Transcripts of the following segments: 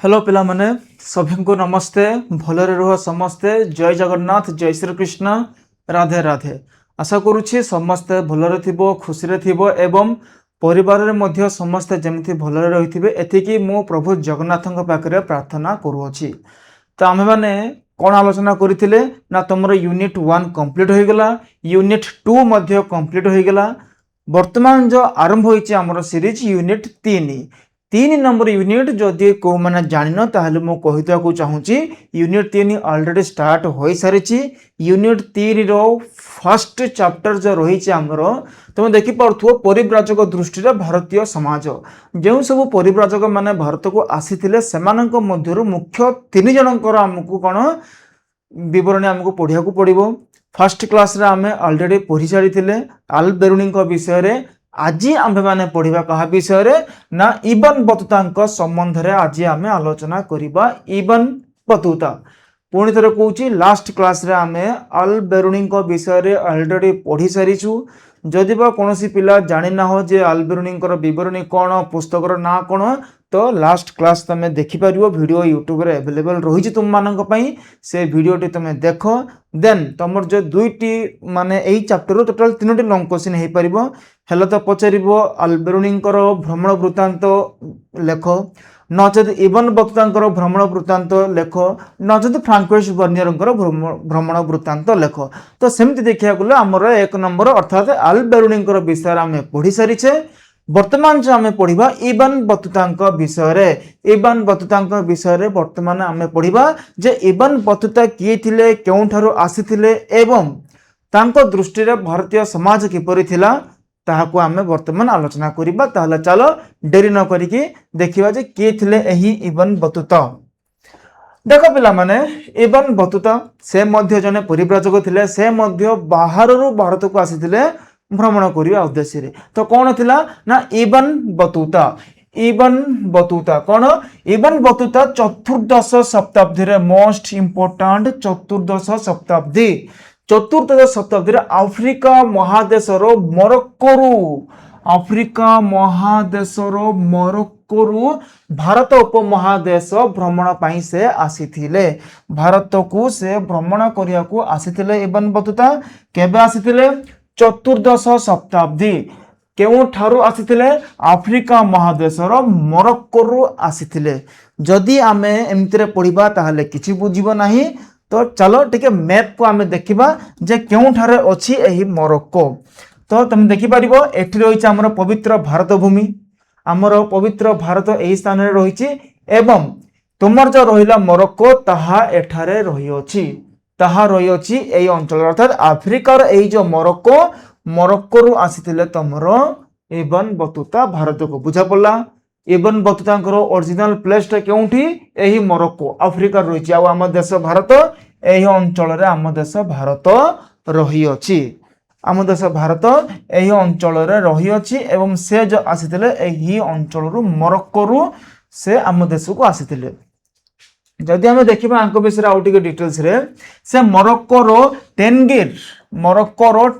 Hello पिला माने सभी को नमस्ते भलरे रुह समस्ते जय जगन्नाथ जय श्री कृष्ण राधे राधे आशा करुछि समस्ते भलरे थिबो खुशी रे थिबो एवं परिवार रे मध्य समस्ते जेमति भलरे रहिथिबे एथिकी मो प्रभु जगन्नाथଙ୍କ पाखरे प्रार्थना करूछि। तो आमे माने कोन आलोचना करिथिले ना तमरो यूनिट 1 कंप्लीट होई गेला यूनिट 2 मध्य कंप्लीट होई गेला वर्तमान जो आरंभ होईछि हमरो सीरीज यूनिट 3 नंबर यूनिट जदि को मैंने जान ताहले मु कहिता को चाहूची यूनिट 3 ऑलरेडी स्टार्ट हो सारी यूनिट 3 रो फर्स्ट चैप्टर जो रही आमर तुम देखि पार्थो परिव्राजक दृष्टि भारतीय समाज जो सब परिव्राजक माने भारत को आसीथिले सेमानक मध्यरु मुख्य 3 जनकर हमकु कोन विवरणी हमकु पढिया को पड़िबो। फर्स्ट क्लास रे आमे ऑलरेडी पढ़ी सारी अल्बेरुनी विषय रे आज आम्भे माने पढ़िबा कहा विषय रे ना इबन बतुता संबंध रे आज आमे आलोचना करिबा। इबन बतुता पुणी थरे कहूची लास्ट क्लास रे आमे अल्बेरुनी विषय रे ऑलरेडी पढ़ी सारिछु। जदि बा कोनोसी पिला जानि ना हो जे अल्बेरुनी विवरणी कोन पुस्तकर ना कोन तो लास्ट क्लास तमे देखि परिबो वीडियो यूट्यूब रे अवेलेबल रही तुम मानक पई से वीडियोटी तमे देखो देन तमर जो दुईटी माने एई चैप्टर टोटल 3टी लॉन्ग क्वेश्चन हे परिबो। हेले तो पचारिबो अल्बेरुनी भ्रमण वृत्तांत लेख नचेत इबन बतुता भ्रमण वृत्तांत लेख नचेत फ्रांकोइस बर्नियर भ्रमण वृत्तांत लेख। तो सेमती देखिया गले हमर एक नंबर अर्थात अल्बेरुनी विषय आम पढ़ी सारीचे। वर्तमान जो आम पढ़ा इबन बतुता विषय रे इबन बतुता विषय रे वर्तमान आम पढ़ा जे इबन बतुता किए थिले केउठारु आसीथिले एवं तांको दृष्टि रे भारतीय समाज किपरि थिला ताहाको आमे वर्तमान आलोचना करिबा। ताहले चलो डेरी न करिकि देखिबा जे के थिले एही इबन बतुता। देखो पिला माने इबन बतुता से मध्य जने परिव्राजक थिले से मध्य बाहररु भारत को आसीथिले भ्रमण करिया उद्देश्य रे। तो कोन थिला ना इबन बतुता। इबन बतुता कोन इबन बतुता चतुर्दश शताब्दी रे मोस्ट इंपोर्टेंट चतुर्दश शताब्दी आफ्रिका महादेशर मोरक्को भारत उपमहादेश भ्रमण पाई से आसीथिले। भारत को से भ्रमण करिया को आसीथिले इबन बतुता। केबे आसीथिले चतुर्दश शताब्दी केउ ठारू आसीथिले आफ्रिका महादेशर मोरक्को आसीथिले। जदि आमे एमतिरे पढ़िबा ताहले किछि बुझिबो नाही। तो चलो टिके मैप को आमे देखिबा जे केउ ठारे अछि एही मोरक्को। तो तुम देखि परिबो एठी रहिछि हमर पवित्र भारत भूमि हमर पवित्र भारत एही स्थान रे रहिछि एवं तुमर जो रहिला मोरक्को ताहा एठारे रहि अछि एही अंचल अर्थात आफ्रिकार एही जो मोरक्को रु आसीथिले तमर इबन बतुता भारत को बुझा पड़ला। इबन बतुता ओरिजिनल प्लेस टा केउठी एही मोरक्को अफ्रिका रहिछि आ हम देश भारत एही अंचल रे हम देश भारत रही अछि। आम देश भारत एही अंचल रे रही अछि एवं से जो आसीथिले एही अंचल रु मोरक्को रु से आम देश को आसीथिले। जदि हमें देखिबा आंको विषय आउ टिके डिटेल्स रे से मोरक्को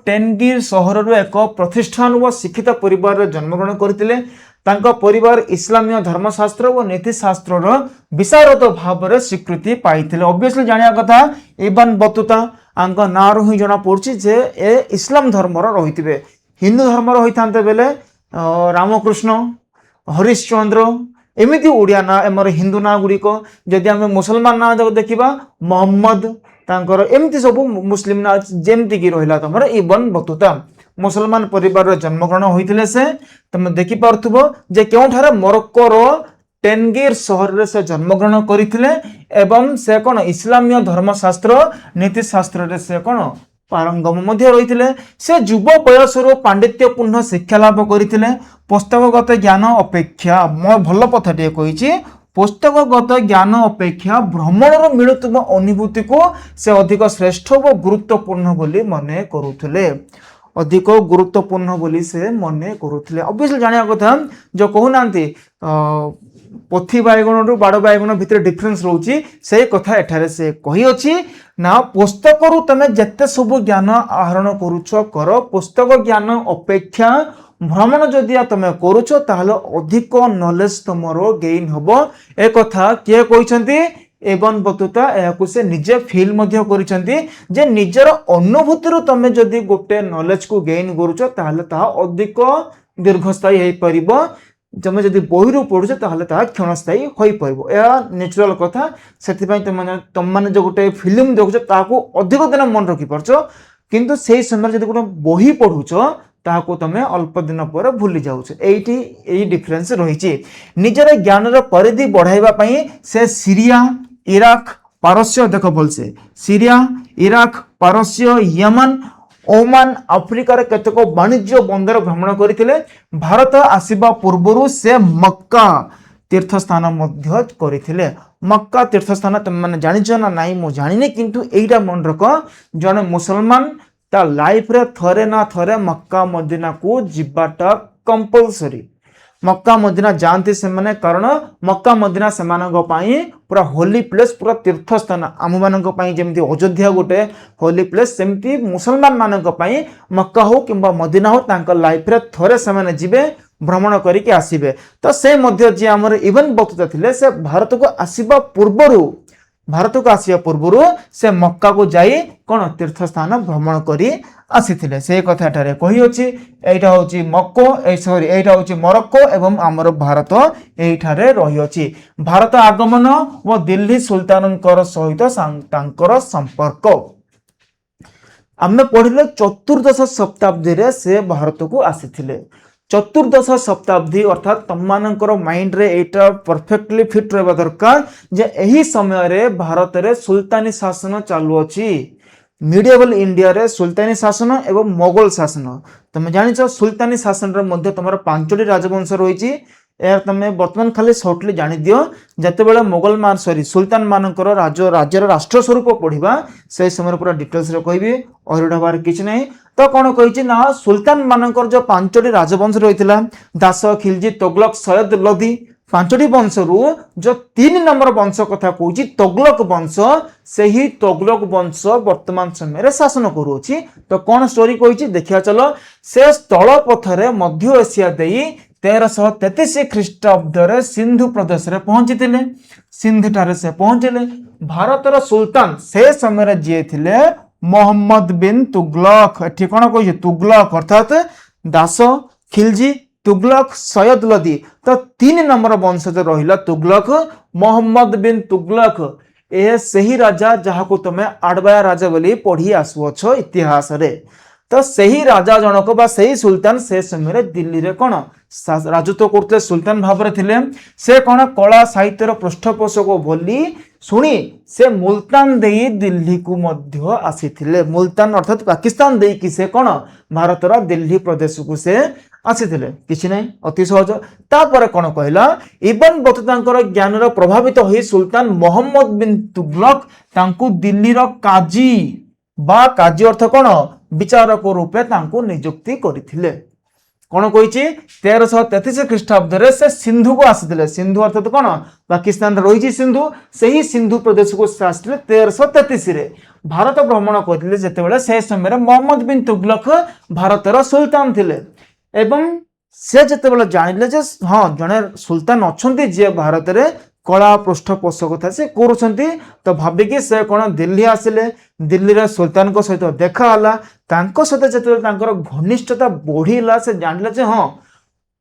टेनगिर शहर रो एक प्रतिष्ठान व शिक्षित परिवार रे जन्मग्रहण करथिले। तांका परिवार इस्लामीय धर्मशास्त्र और नीतिशास्त्र रो विशारद भाव रे स्वीकृति पाइथिले। ऑब्वियसली जानिया कथा इबन बतुता आंका ना रो ही जणा पड़छि जे ए इस्लाम धर्म रो रहितबे। हिंदू धर्म रो होइथांते बेले रामकृष्ण हरिश्चंद्र एमिति ओडिया ना एमर हिंदू ना गुड़िक जदि आम मुसलमान ना देखा मोहम्मद तांकर एमती सब मुस्लिम ना जेमती की रहिला तमर इबन बतुता मुसलमान परिवार जन्मग्रहण होइथिले। से तुम देखि पारथुबो जे केउठारे मोरक्को रो टेनगिर शहर रे से जन्मग्रहण करिथिले एवं से कोन इस्लामीय धर्मशास्त्र नीतिशास्त्र रे से कोन पारंगम मध्य रहिथिले। से युव बयसरो पांडित्यपूर्ण शिक्षा लाभ करथिले। पुस्तकगत ज्ञान अपेक्षा मो भल कथाटे कहिछि पुस्तकगत ज्ञान अपेक्षा भ्रमणर मिलुतुम अनुभूति को से अधिक श्रेष्ठ व गुरुत्वपूर्ण बोली मने करुथिले। अधिक गुरुत्वपूर्ण बोली से मने करुथिले। ऑब्वियसली जानिया कथा जो कहूनांती पथी बैगण रु बाड़ बैगण भितर डिफरेंस रोची से कथा एठारे से कही अछि ना पुस्तक रु तमे जत्ते सब ज्ञान आहरण करूछ कर पुस्तक ज्ञान अपेक्षा भ्रमण जदि तुम करुच ताहले अधिक नॉलेज तुमरो गेन हबो। ए कथा किए कहते एवं बतुता या से निजे फील मध्य करिसेंती जे निजर अनुभूति तुम जदि गोटे नॉलेज को गेन करुच ताहले ता अधिक दीर्घस्थायी हो परिबो। तुम जदि बही रू पढ़ुच ताहले ता क्षणस्थायी हो परिबो। यह नेचुरल कथा। सेति तुम माने जो गोटे फिल्म देखुच ताको अधिक दिन मन रखि परछ, किंतु सेही समय जदि गोटे बही पढ़ुच ताको तमे अल्प दिन पर भूली जाउछ। एठी एही डिफरेंस रहिछि। निजर ज्ञान रो परिधि बढ़ाइबा पई से सीरिया, इराक, पारस्य देख बोलसे सीरिया, इराक, पारस्य, यमन, ओमान, अफ्रिकार केतक वाणिज्य बंदर भ्रमण करथिले। भारत आसीबा पूर्वरु से मक्का तीर्थ स्थान मध्य करथिले। मक्का तीर्थ स्थान तुम माने जानिछ ना नाही मो जानिने, किंतु एइटा मन रख जने मुसलमान ता लाइफ रे थरे ना थरे मक्का मदीना को जिबाटा कंपलसरी। मक्का मदीना जानते से माने, कारण मक्का मदीना से मानक पई पूरा होली प्लेस, पूरा तीर्थ स्थान। आम मानक पई जेमति अयोध्या गोटे होली प्लेस, सेमति मुसलमान मानक पई मक्का हो किंबा मदीना हो तांका लाइफ रे थरे से माने जिबे भ्रमण करिके आसीबे। तो से मध्य जे हमर इवन बक्ता थिले से भारत को आसीबा पूर्वरु से मक्का को जाई कोन तीर्थ स्थान भ्रमण करी आसीथिले। से कथाटारे कहि अछि। एइटा होछि मक्को, एइटा होछि मोरक्को एवं हमर भारत एइठारे रहि अछि। भारत आगमन व दिल्ली सुल्तानकर सहित तांकर संपर्क आमे पढ़िले चतुर्दश शताब्दी रे से भारत को आसीथिले। चतुर्दश शताब्दी अर्थात तुम मानकर माइंड रे एटा परफेक्टली फिट रहबा दरकार जे एही समय रे भारत रे सुल्तानी शासन चालू अछि। मिडिएवल इंडिया रे सुल्तानी शासन एवं मोगल शासन। तुम जानिछ सुल्तानी शासन रे मध्य तुमर पांचटी राजवंश रहिछि। ए तमे वर्तमान खाली शॉर्टली जानि दियो। जते बेले मोगल मान सुल्तान मानकर राज्यर राष्ट्र स्वरूप पढ़िबा से समय पूरा डिटेल्स रे कहबी और डबार किछ नै। तो कोन कहिछि ना सुल्तान मानकर जो पांचटी राजवंश रहितला दास, खिलजी, तुगलक, सयद, लोधी, पांचटी वंश रु जो 3 नंबर वंश कथा कहछि तुगलक वंश, सेही तुगलक वंश वर्तमान समय रे शासन करूछि। तो कोन स्टोरी कहिछि देखिया चलो। से स्थल पथरे मध्य एशिया देई 1333 ख्रीष्टाब्द रे सिंधु प्रदेश रे पहुंचीतिले। सिंध ठारे से पहुंचले। भारतर सुल्तान से समय रे जे थिले मोहम्मद बिन तुगलक। एठी कोन कहिछि तुगलक अर्थात दास, खिलजी, तुगलक, सयद, लोधी। तो 3 नंबर वंशज रहिला तुगलक, मोहम्मद बिन तुगलक। ए सही राजा जहा को तुमे आडवाया राजा बोली पढ़ी आसुअछ इतिहास रे। तो सही राजा जनक बा सही सुल्तान से समय रे दिल्ली रे कोन राजत्व करते सुल्तान भाव रे थिले। से कोन कला साहित्य रो पृष्ठपोषक बोली सुनी से मुल्तान देई दिल्ली को मध्य आसीथिले। मुल्तान अर्थात पाकिस्तान देई कि से कोन भारत रो दिल्ली प्रदेश को से आसीथिले। किछि नै अति सहज। तापर कोन कहला इबन बतुतांकर ज्ञान रो प्रभावित होई सुल्तान मोहम्मद बिन तुगलक तांकु दिल्ली रो काजी बा काजी अर्थ कोन विचारक रूपे तांकु नियुक्ति करिथिले। कोन कहिछि 1333 ख्रीष्टाब्द रे से सिंधु को आसीथिले। सिंधु अर्थात कोन पाकिस्तान रे रहिछि सिंधु, सेही सिंधु प्रदेश को आसीथिले 1333 रे। भारत भ्रमण करथिले जेतेबेले से समय रे मोहम्मद बिन तुगलक भारतर सुल्तान थिले। एवं से जेतेबेले जानिले जे हां जने सुल्तान अछंती जे भारत रे कला पृष्ठपोषकता से करूछंती। तो भाबिकी से कोन दिल्ली आसिले। दिल्ली रे सुल्तान को सहित देखा हला। तांको सहित जेतेबेले तांकर घनिष्ठता बढ़िला से जानिले जे हां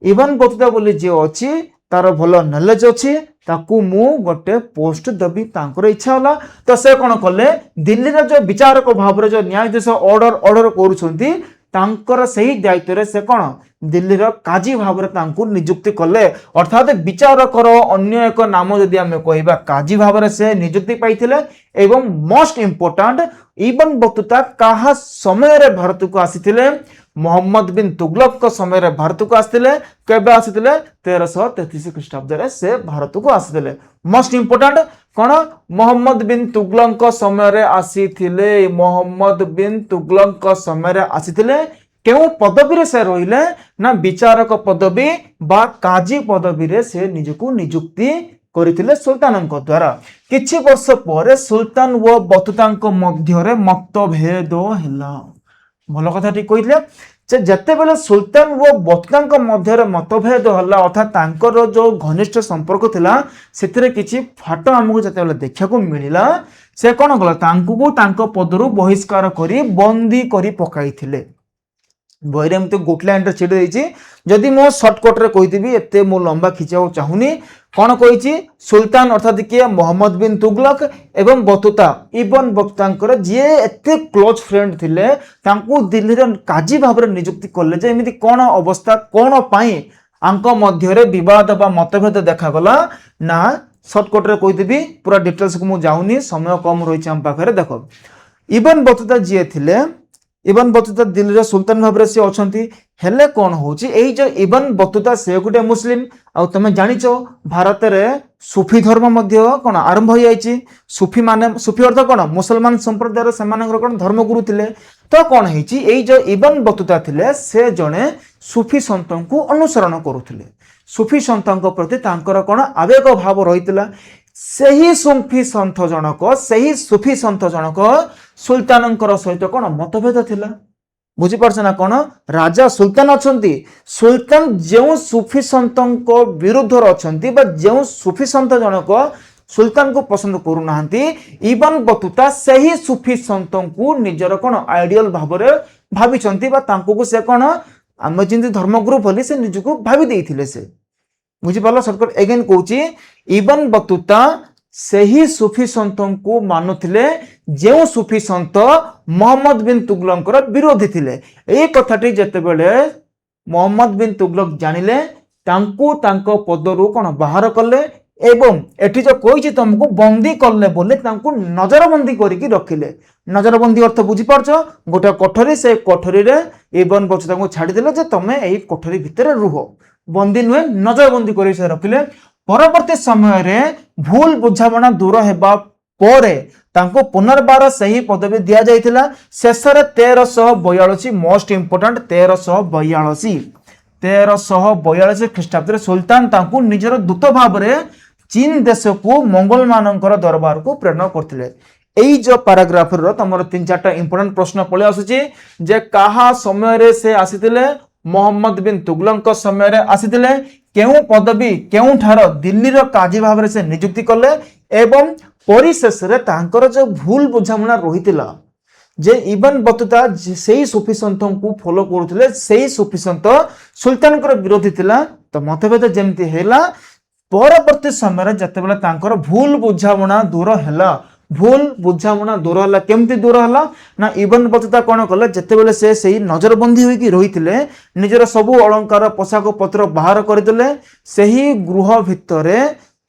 इवन बतुता बोली जे अछि तार भलो नॉलेज अछि, ताकू मु गोटे पोस्ट दबी तांकर इच्छा हला। तो से कोन कले दिल्ली रे जो विचारक भाव रे जो न्यायाधीश ऑर्डर करूछंती तांकर सही दायित्व रे से कोन दिल्ली रो काजी भाव रे तांकु नियुक्ति कले। अर्थात विचारकर अन्य एक नाम जदि आमे कहबा काजी भाव रे से नियुक्ति पाइथिले। एवं मोस्ट इंपोर्टेंट इबन बतुता काहा समय रे भारत को आसीथिले मोहम्मद बिन तुगलक को समय रे भारत को आसीथिले। केबे आसीथिले 1333 ख्रीष्टाब्द रे से भारत को आसीथिले। मोस्ट इंपोर्टेंट कोन मोहम्मद बिन तुगलक को समय रे आसीथिले। मोहम्मद बिन तुगलक को समय रे आसीथिले। केउ पदवी रे से रहिले ना विचारक पदवी बा काजी पदवी रे से निजको नियुक्ति करिथिले सुल्तानक द्वारा। किछि वर्ष परे सुल्तान व बतुतांक मध्य रे मतभेद हैला। भलो कथा ठीक कहिथिले। ଯେ ଯେତେବେଳେ ସୁଲତାନ ଓ ବତୁତାଙ୍କ ମଧ୍ୟରେ ମତଭେଦ ହେଲା ଅର୍ଥାତ୍ ତାଙ୍କର ଯେଉଁ ଘନିଷ୍ଠ ସମ୍ପର୍କ ଥିଲା ସେଥିରେ କିଛି ଫାଟ ଆମକୁ ଯେତେବେଳେ ଦେଖିବାକୁ ମିଳିଲା, ସେ କ'ଣ କଲା, ତାଙ୍କୁ ତାଙ୍କ ପଦରୁ ବହିଷ୍କାର କରି ବନ୍ଦୀ କରି ପକାଇଥିଲେ। ବହିରେ ଏମିତି ଗୋଟେ ଲାଇନରେ ଛିଡ଼ି ଦେଇଛି, ଯଦି ମୁଁ ସର୍ଟକଟ୍ରେ କହିଥିବି, ଏତେ ମୁଁ ଲମ୍ବା ଖିଚିବାକୁ ଚାହୁଁନି। କ'ଣ କହିଛି, ସୁଲତାନ ଅର୍ଥାତ୍ କିଏ, ମହମ୍ମଦ ବିନ୍ ତୁଗଲକ ଏବଂ ବତୁତା ଇବନ ବତୁତାଙ୍କର ଯିଏ ଏତେ କ୍ଲୋଜ ଫ୍ରେଣ୍ଡ ଥିଲେ ତାଙ୍କୁ ଦିଲ୍ଲୀର କାଜୀ ଭାବରେ ନିଯୁକ୍ତି କଲେ। ଯେ ଏମିତି କ'ଣ ଅବସ୍ଥା, କ'ଣ ପାଇଁ ଆଙ୍କ ମଧ୍ୟରେ ବିବାଦ ବା ମତଭେଦ ଦେଖାଗଲା, ନା ସର୍ଟକଟ୍ରେ କହିଥିବି, ପୁରା ଡିଟେଲ୍ସକୁ ମୁଁ ଯାଉନି, ସମୟ କମ୍ ରହିଛି ଆମ ପାଖରେ। ଦେଖ, ଇବନ ବତୁତା ଯିଏ ଥିଲେ, ଇବନ ବତୁତା ଦିଲ୍ଲୀର ସୁଲତାନ ଭାବରେ ସେ ଅଛନ୍ତି। ହେଲେ କ'ଣ ହେଉଛି, ଏଇ ଯେ ଇବନ ବତୁତା ସେ ଗୋଟେ ମୁସଲିମ, ଆଉ ତମେ ଜାଣିଛ ଭାରତରେ ସୁଫି ଧର୍ମ ମଧ୍ୟ କ'ଣ ଆରମ୍ଭ ହୋଇଯାଇଛି। ସୁଫି ମାନେ, ସୁଫି ଅର୍ଥ କ'ଣ, ମୁସଲମାନ ସମ୍ପ୍ରଦାୟର ସେମାନଙ୍କର କ'ଣ ଧର୍ମଗୁରୁ ଥିଲେ। ତ କ'ଣ ହେଇଛି, ଏଇ ଯେ ଇବନ ବତୁତା ଥିଲେ ସେ ଜଣେ ସୁଫି ସନ୍ତଙ୍କୁ ଅନୁସରଣ କରୁଥିଲେ। ସୁଫି ସନ୍ତଙ୍କ ପ୍ରତି ତାଙ୍କର କ'ଣ ଆବେଗ ଭାବ ରହିଥିଲା। ସେହି ସୁଫି ସନ୍ଥ ଜଣକ ସୁଲତାନଙ୍କର ସହିତ କ'ଣ ମତଭେଦ ଥିଲା। ବୁଝିପାରୁଛ ନା, କ'ଣ ରାଜା ସୁଲତାନ ଅଛନ୍ତି, ସୁଲତାନ ଯେଉଁ ସୁଫି ସନ୍ତଙ୍କ ବିରୁଦ୍ଧରେ ଅଛନ୍ତି ବା ଯେଉଁ ସୁଫି ସନ୍ଥ ଜଣକ ସୁଲତାନକୁ ପସନ୍ଦ କରୁନାହାନ୍ତି, ଇବନ ବତୁତା ସେହି ସୁଫି ସନ୍ତଙ୍କୁ ନିଜର କ'ଣ ଆଇଡିଆଲ ଭାବରେ ଭାବିଛନ୍ତି ବା ତାଙ୍କୁ ସେ କ'ଣ ଆମେ ଯେମିତି ଧର୍ମଗୁରୁ ବୋଲି ସେ ନିଜକୁ ଭାବି ଦେଇଥିଲେ। ସେ ବୁଝିପାରିଲ, ସର୍ଟକଟ୍ ଏଗେନ୍ କହୁଛି, ଇବନ ବତୁତା ସେହି ସୁଫି ସନ୍ତଙ୍କୁ ମାନୁଥିଲେ ଯେଉଁ ସୁଫି ସନ୍ତ ମହମ୍ମଦ ବିନ୍ ତୁଗଲକଙ୍କର ବିରୋଧୀ ଥିଲେ। ଏହି କଥାଟି ଯେତେବେଳେ ମହମ୍ମଦ ବିନ୍ ତୁଗଲକ ଜାଣିଲେ, ତାଙ୍କୁ ତାଙ୍କ ପଦରୁ କ'ଣ ବାହାର କଲେ ଏବଂ ଏଠି ଯୋଉ କହିଛି ତମକୁ ବନ୍ଦୀ କଲେ ବୋଲି ତାଙ୍କୁ ନଜରବନ୍ଦୀ କରିକି ରଖିଲେ। ନଜରବନ୍ଦୀ ଅର୍ଥ ବୁଝିପାରୁଛ, ଗୋଟେ କୋଠରୀ, ସେ କୋଠରୀରେ ଇବନ ବତୁତାଙ୍କୁ ଛାଡ଼ିଦେଲେ ଯେ ତମେ ଏହି କୋଠରୀ ଭିତରେ ରୁହ, ବନ୍ଦୀ ନୁହେଁ, ନଜରବନ୍ଦୀ କରି ସେ ରଖିଲେ। ପରବର୍ତ୍ତୀ ସମୟରେ ଭୁଲ ବୁଝାମଣା ଦୂର ହେବା ପରେ ତାଙ୍କୁ ପୁନର୍ବାର ସେହି ପଦବୀ ଦିଆଯାଇଥିଲା। ଶେଷରେ 1342, ମୋଷ୍ଟ ଇମ୍ପୋର୍ଟାଣ୍ଟ 1342 ଖ୍ରୀଷ୍ଟାବ୍ଦରେ ସୁଲତାନ ତାଙ୍କୁ ନିଜର ଦୂତ ଭାବରେ ଚୀନ ଦେଶକୁ ମୋଗଲ ମାନଙ୍କର ଦରବାରକୁ ପ୍ରେରଣ କରିଥିଲେ। ଏଇ ଯୋଉ ପାରାଗ୍ରାଫର ତମର 3-4ଟା ଇମ୍ପୋର୍ଟାଣ୍ଟ ପ୍ରଶ୍ନ ପଳେଇ ଆସୁଛି ଯେ କାହା ସମୟରେ ସେ ଆସିଥିଲେ, ମହମ୍ମଦ ବିନ୍ ତୁଗଲକଙ୍କ ସମୟରେ ଆସିଥିଲେ, କେଉଁ ପଦବୀ କେଉଁଠାର ଦିଲ୍ଲୀର କାଜୀ ଭାବରେ ସେ ନିଯୁକ୍ତି କଲେ ଏବଂ ପରିଶେଷରେ ତାଙ୍କର ଯୋଉ ଭୁଲ ବୁଝାମଣା ରହିଥିଲା ଯେ ଇବନ ବତୁତା ସେଇ ସୁଫି ସନ୍ତଙ୍କୁ ଫଲୋ କରୁଥିଲେ, ସେଇ ସୁଫି ସନ୍ତ ସୁଲତାନଙ୍କର ବିରୋଧୀ ଥିଲା। ତ ମତଭେଦ ଯେମିତି ହେଲା, ପରବର୍ତ୍ତୀ ସମୟରେ ଯେତେବେଳେ ତାଙ୍କର ଭୁଲ ବୁଝାମଣା ଦୂର ହେଲା, କେମିତି ଦୂର ହେଲା ନା ଇବନ ବତୁତା କ'ଣ କଲେ, ଯେତେବେଳେ ସେ ସେଇ ନଜରବନ୍ଦୀ ହୋଇକି ରହିଥିଲେ, ନିଜର ସବୁ ଅଳଙ୍କାର ପୋଷାକ ପତ୍ର ବାହାର କରିଦେଲେ, ସେହି ଗୃହ ଭିତରେ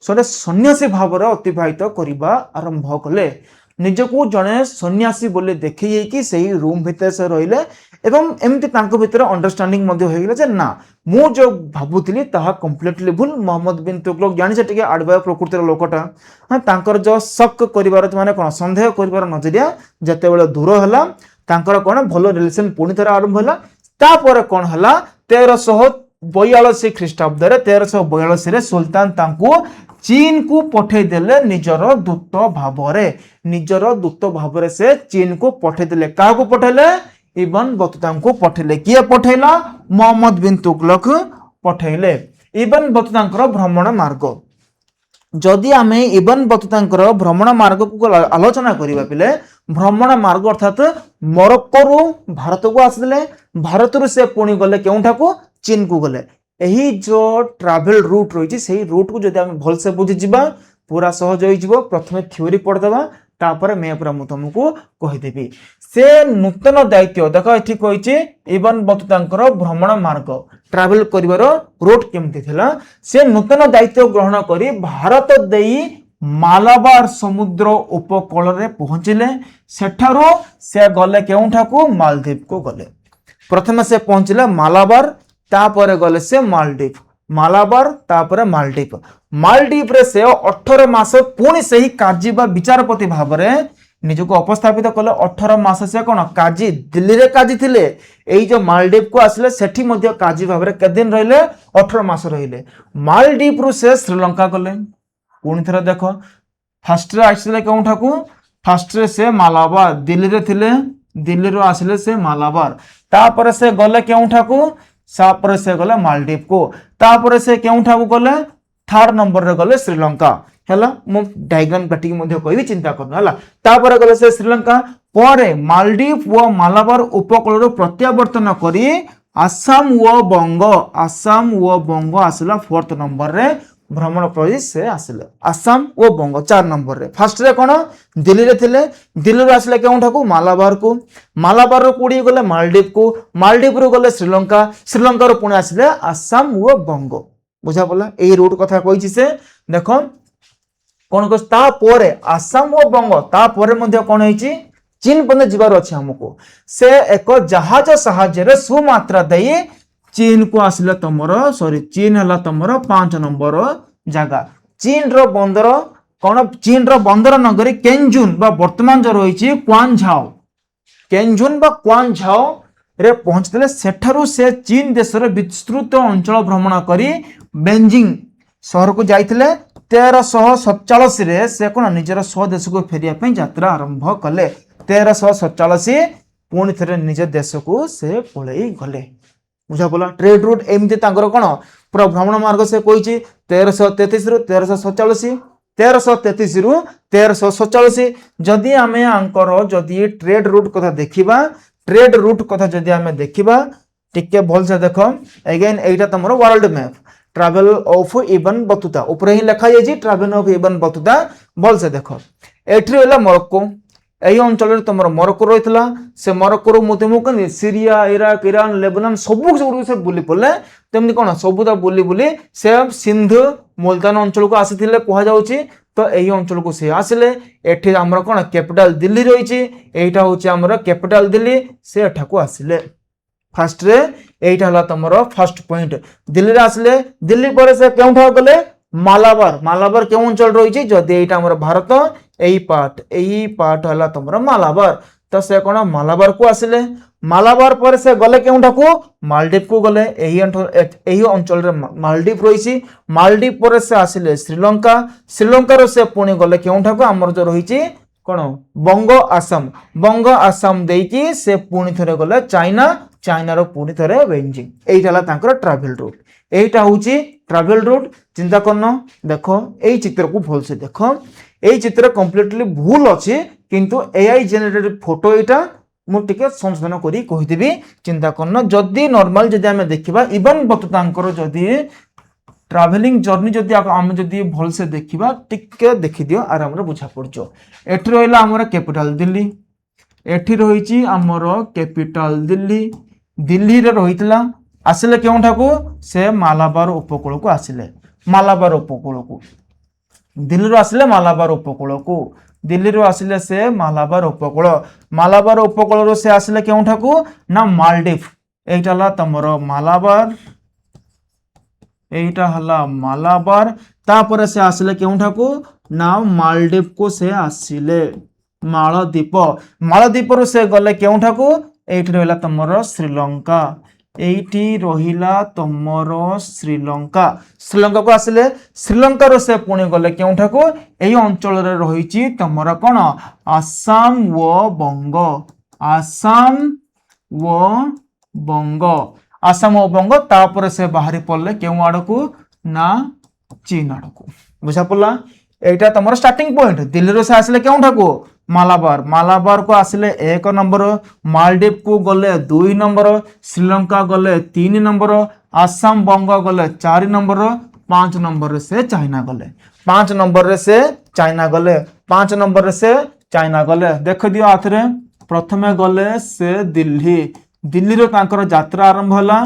ସେ ସନ୍ନ୍ୟାସୀ ଭାବରେ ଅତିବାହିତ କରିବା ଆରମ୍ଭ କଲେ। ନିଜକୁ ଜଣେ ସନ୍ନ୍ୟାସୀ ବୋଲି ଦେଖେଇକି ସେହି ରୁମ୍ ଭିତରେ ସେ ରହିଲେ ଏବଂ ଏମିତି ତାଙ୍କ ଭିତରେ ଅଣ୍ଡରଷ୍ଟାଣ୍ଡିଂ ମଧ୍ୟ ହୋଇଗଲା ଯେ ନା, ମୁଁ ଯେଉଁ ଭାବୁଥିଲି ତାହା କମ୍ପ୍ଲିଟଲି ଭୁଲ। ମହମ୍ମଦ ବିନ୍ ତୁଗଲକ ଜାଣିଛେ ଟିକେ ଆଡ଼ବାୟ ପ୍ରକୃତିର ଲୋକଟା, ତାଙ୍କର ଯେଉଁ ଶକ୍ କରିବାର ମାନେ କ'ଣ ସନ୍ଦେହ କରିବାର ନଜରିଆ ଯେତେବେଳେ ଦୂର ହେଲା, ତାଙ୍କର କ'ଣ ଭଲ ରିଲେସନ ପୁଣି ଥରେ ଆରମ୍ଭ ହେଲା। ତାପରେ କ'ଣ ହେଲା, 1342 ଖ୍ରୀଷ୍ଟାବ୍ଦରେ 1342ରେ ସୁଲତାନ ତାଙ୍କୁ ଚୀନକୁ ପଠେଇ ଦେଲେ ନିଜର ଦୂତ ଭାବରେ ସେ ଚୀନକୁ ପଠେଇ ଦେଲେ। କାହାକୁ ପଠେଇଲେ? ଇବନ ବତୁତାଙ୍କୁ ପଠେଇଲେ। କିଏ ପଠେଇଲା? ମହମ୍ମଦ ବିନ୍ ତୁଗଲକ ପଠେଇଲେ। ଇବନ ବତୁତାଙ୍କର ଭ୍ରମଣ ମାର୍ଗ, ଯଦି ଆମେ ଇବନ ବତୁତାଙ୍କର ଭ୍ରମଣ ମାର୍ଗକୁ ଆଲୋଚନା କରିବା ପିଲେ, ଭ୍ରମଣ ମାର୍ଗ ଅର୍ଥାତ୍ ମରକ୍କୋରୁ ଭାରତକୁ ଆସିଥିଲେ, ଭାରତରୁ ସେ ପୁଣି ଗଲେ କେଉଁଠାକୁ? ଚୀନକୁ ଗଲେ। ଏହି ଯୋଉ ଟ୍ରାଭେଲ ରୁଟ୍ ରହିଛି ସେଇ ରୁଟ୍କୁ ଯଦି ଆମେ ଭଲସେ ବୁଝିଯିବା ପୁରା ସହଜ ହୋଇଯିବ। ପ୍ରଥମେ ଥିଓରି ପଢ଼ିଦେବା, ତାପରେ ପୁରା ମୁଁ ତମକୁ କହିଦେବି। ସେ ନୂତନ ଦାୟିତ୍ୱ ଦେଖ, ଏଠି କହିଛି ଇବନ ବତୁତାଙ୍କର ଭ୍ରମଣ ମାର୍ଗ, ଟ୍ରାଭେଲ କରିବାର ରୁଟ୍ କେମିତି ଥିଲା। ସେ ନୂତନ ଦାୟିତ୍ୱ ଗ୍ରହଣ କରି ଭାରତ ଦେଇ ମାଲାବାର ସମୁଦ୍ର ଉପକୂଳରେ ପହଞ୍ଚିଲେ। ସେଠାରୁ ସେ ଗଲେ କେଉଁଠାକୁ? ମାଲଦ୍ୱୀପକୁ ଗଲେ। ପ୍ରଥମେ ସେ ପହଞ୍ଚିଲେ ମାଲାବାର, ତାପରେ ଗଲେ ସେ ମାଲଦ୍ୱୀପ। ମାଲାବାର ତାପରେ ମାଲଦ୍ୱୀପ। ମାଲଦ୍ୱୀପରେ ସେ 18 ମାସ ପୁଣି ସେହି କାଜୀ ବା ବିଚାରପତି ଭାବରେ ନିଜକୁ ଉପସ୍ଥାପିତ କଲେ। 18 ମାସ ସେ କ'ଣ କାଜୀ, ଦିଲ୍ଲୀରେ କାଜୀ ଥିଲେ, ଏଇ ଯୋଉ ମାଲଦ୍ୱୀପକୁ ଆସିଲେ ସେଠି ମଧ୍ୟ କାଜୀ ଭାବରେ କେତେ ଦିନ ରହିଲେ? 18 ମାସ ରହିଲେ। ମାଲଦ୍ୱୀପରୁ ସେ ଶ୍ରୀଲଙ୍କା ଗଲେ। ପୁଣି ଥରେ ଦେଖ, ଫାର୍ଷ୍ଟରେ ଆସିଲେ କେଉଁଠାକୁ? ଫାର୍ଷ୍ଟରେ ସେ ମାଲାବାର, ଦିଲ୍ଲୀରେ ଥିଲେ, दिल्ली आसिले से मालाबार तापर से गले केउठाकू सापर से गले मालदीव को तापर से केउठाकू गले थर्ड नंबर रे गले श्रीलंका हैला मु डायग्राम काटिक मध्ये कहबी चिंता करनो हैला तापर गले से श्रीलंका परे मालदीव व मालाबार उपकूल प्रत्यावर्तन करी आसाम व बंग आसला फोर्थ नंबर रे भ्रमण प्रदेश से आसिले आसाम व बंग 4 नंबर रे फर्स्ट रे कोन दिल्ली रे थिले दिल्ली रे आसिले केउठाकू मालाबार रो कुडी गले मालदीव रो गले श्रीलंका रो पुणे आसिले आसाम व बंग बुझा पड़ला एही रूट कथा कहिछि से देखो कोन को ता परे आसाम व बंग ता परे मध्ये कोन होइछि चीन पने जिबार अछि हमको से एक जहाज सहाय्य रे सुमात्रा देई चीन को आसिले तमरो सॉरी चीन हला तमरो 5 नंबर जगह चीन रो बंदर नगरी केंजुन बा वर्तमान जो रही क्वानझाओ केंजुन बा क्वानझाओ रे पहुंचले सेठारु से चीन देशर विस्तृत अंचल भ्रमण करी बेजिंग शहर को जाइथिले 1347 रे से कोन निजर स्वदेश को फेरिया पे यात्रा आरंभ कले 1347 पुणी थे निज देश को से पलई गले बुझा पड़ा ट्रेड रूट एमती कोण पूरा भ्रमण मार्ग से कही 1333 रु 1347 1333 रु 1347 जदि आमे आंकर जदि ट्रेड रूट कथा देखिबा ट्रेड रूट कथा जदि आमे देखिबा टिके भल से देखो again Etah तमरो world map travel of ibn Battuta ऊपर ही लिखा जाय ट्रैवल ऑफ इबन बतुता भल से देखो एठी होला मोरक्को এই অঞ্চলের তোমার মরক্কো রইতলা সে মরক্কোর মতে মুকনি সিরিয়া ইরাক ইরান লেবানন সবু সে বুলি পড়লে তেমনি কোন সবুতা বুলি বুলি সে সিন্ধু মুলতান অঞ্চলକୁ আসিଥିଲେ কোহা যাଉଛି তো এই অঞ্চলକୁ সে আসলে এठी আমরা কোন ক্যাপিটাল দিল্লি রইছি এইটা হচ্ছে আমরা ক্যাপিটাল দিল্লি সে এঠাকু আসলে ফার্স্ট রে এইটা হলা তোমার ফার্স্ট পয়েন্ট দিল্লি রে আসলে দিল্লি পরে সে কেউঠা গলে মালাবার কেউ অঞ্চল রয়েছে যদি এইটা আমার ভারত এই পার্ট হলা তোমার মালাবার তো সে কোন মালাবার কু আসলে মালাবার পরে সে গলে কেউঠাকু মালদ্বীপ কু গলে এই অঞ্চলের মালদ্বীপ রয়েছে মালদ্বীপ পরে সে আসলে শ্রীলঙ্কার সে পুনি গলে কেউঠাকু আমার যে রয়েছে কোন বঙ্গ আসাম দেইকি সে পুনি থরে গলে চাইনার পুনি থরে বেজিং এইটা হলা তাঙ্কর ট্রাভেল रूट এইটা হচ্ছে ट्रैवल रूट चिंता करना देखो এই চিত্র को भल से देखो এই চিত্র कम्प्लीटली भूल अच्छे किंतु एआई जेनेरेटेड फोटो एटा मु टिके संशोधन करी कहिदेबी चिंता करना जदी नॉर्मल जदी हमें देखिबा इवन बतुतांकर जदी ट्रैवलिंग जर्नी जदी हम जदी भल से देखिबा टिके देखि दियो आराम रे बुझा पड़जो एठी रहला हमर कैपिटल दिल्ली एठी रहिची हमर कैपिटल दिल्ली रे रहितला आसिले केउठाकू से मालाबार उपकूल को आसिले मालाबार उपकूल को दिल्ली रो आसिले मालाबार उपकूल को दिल्ली रो आसिले से मालाबार उपकूल रो से आसिले केउठाकू ना मालदीव एटा हला तमरो मालाबार तापर से आसिले केउठाकू ना मालदीव को से आसिले मालदीप रो से गले केउठाकू एठी रहला तमरो श्रीलंका এইটি রহিলা তমর শ্রীলঙ্কা को आसिले श्रीलंका रो से पुणी गले केउठाकू এই অঞ্চলরে রহিছি তমর কোন আসাম ও বঙ্গ তারপরে সে বাহারি পড়লে কেউ আড়কু না চীন আড়কু বুঝা পড়লা এইটা তোমার স্টার্টিং পয়েंट दिल्ली रो से आसिले केउठाकू मालाबार को आसिले 1 नंबर मालदीप को गले 2 नंबर श्रीलंका गले 3 नंबर आसाम बंग गले 4 नंबर 5 नंबर से चाइना गले 5 नंबर से चाइना गले देख दियो आथरे प्रथमे गले से दिल्ली रो तांकर यात्रा आरंभ होला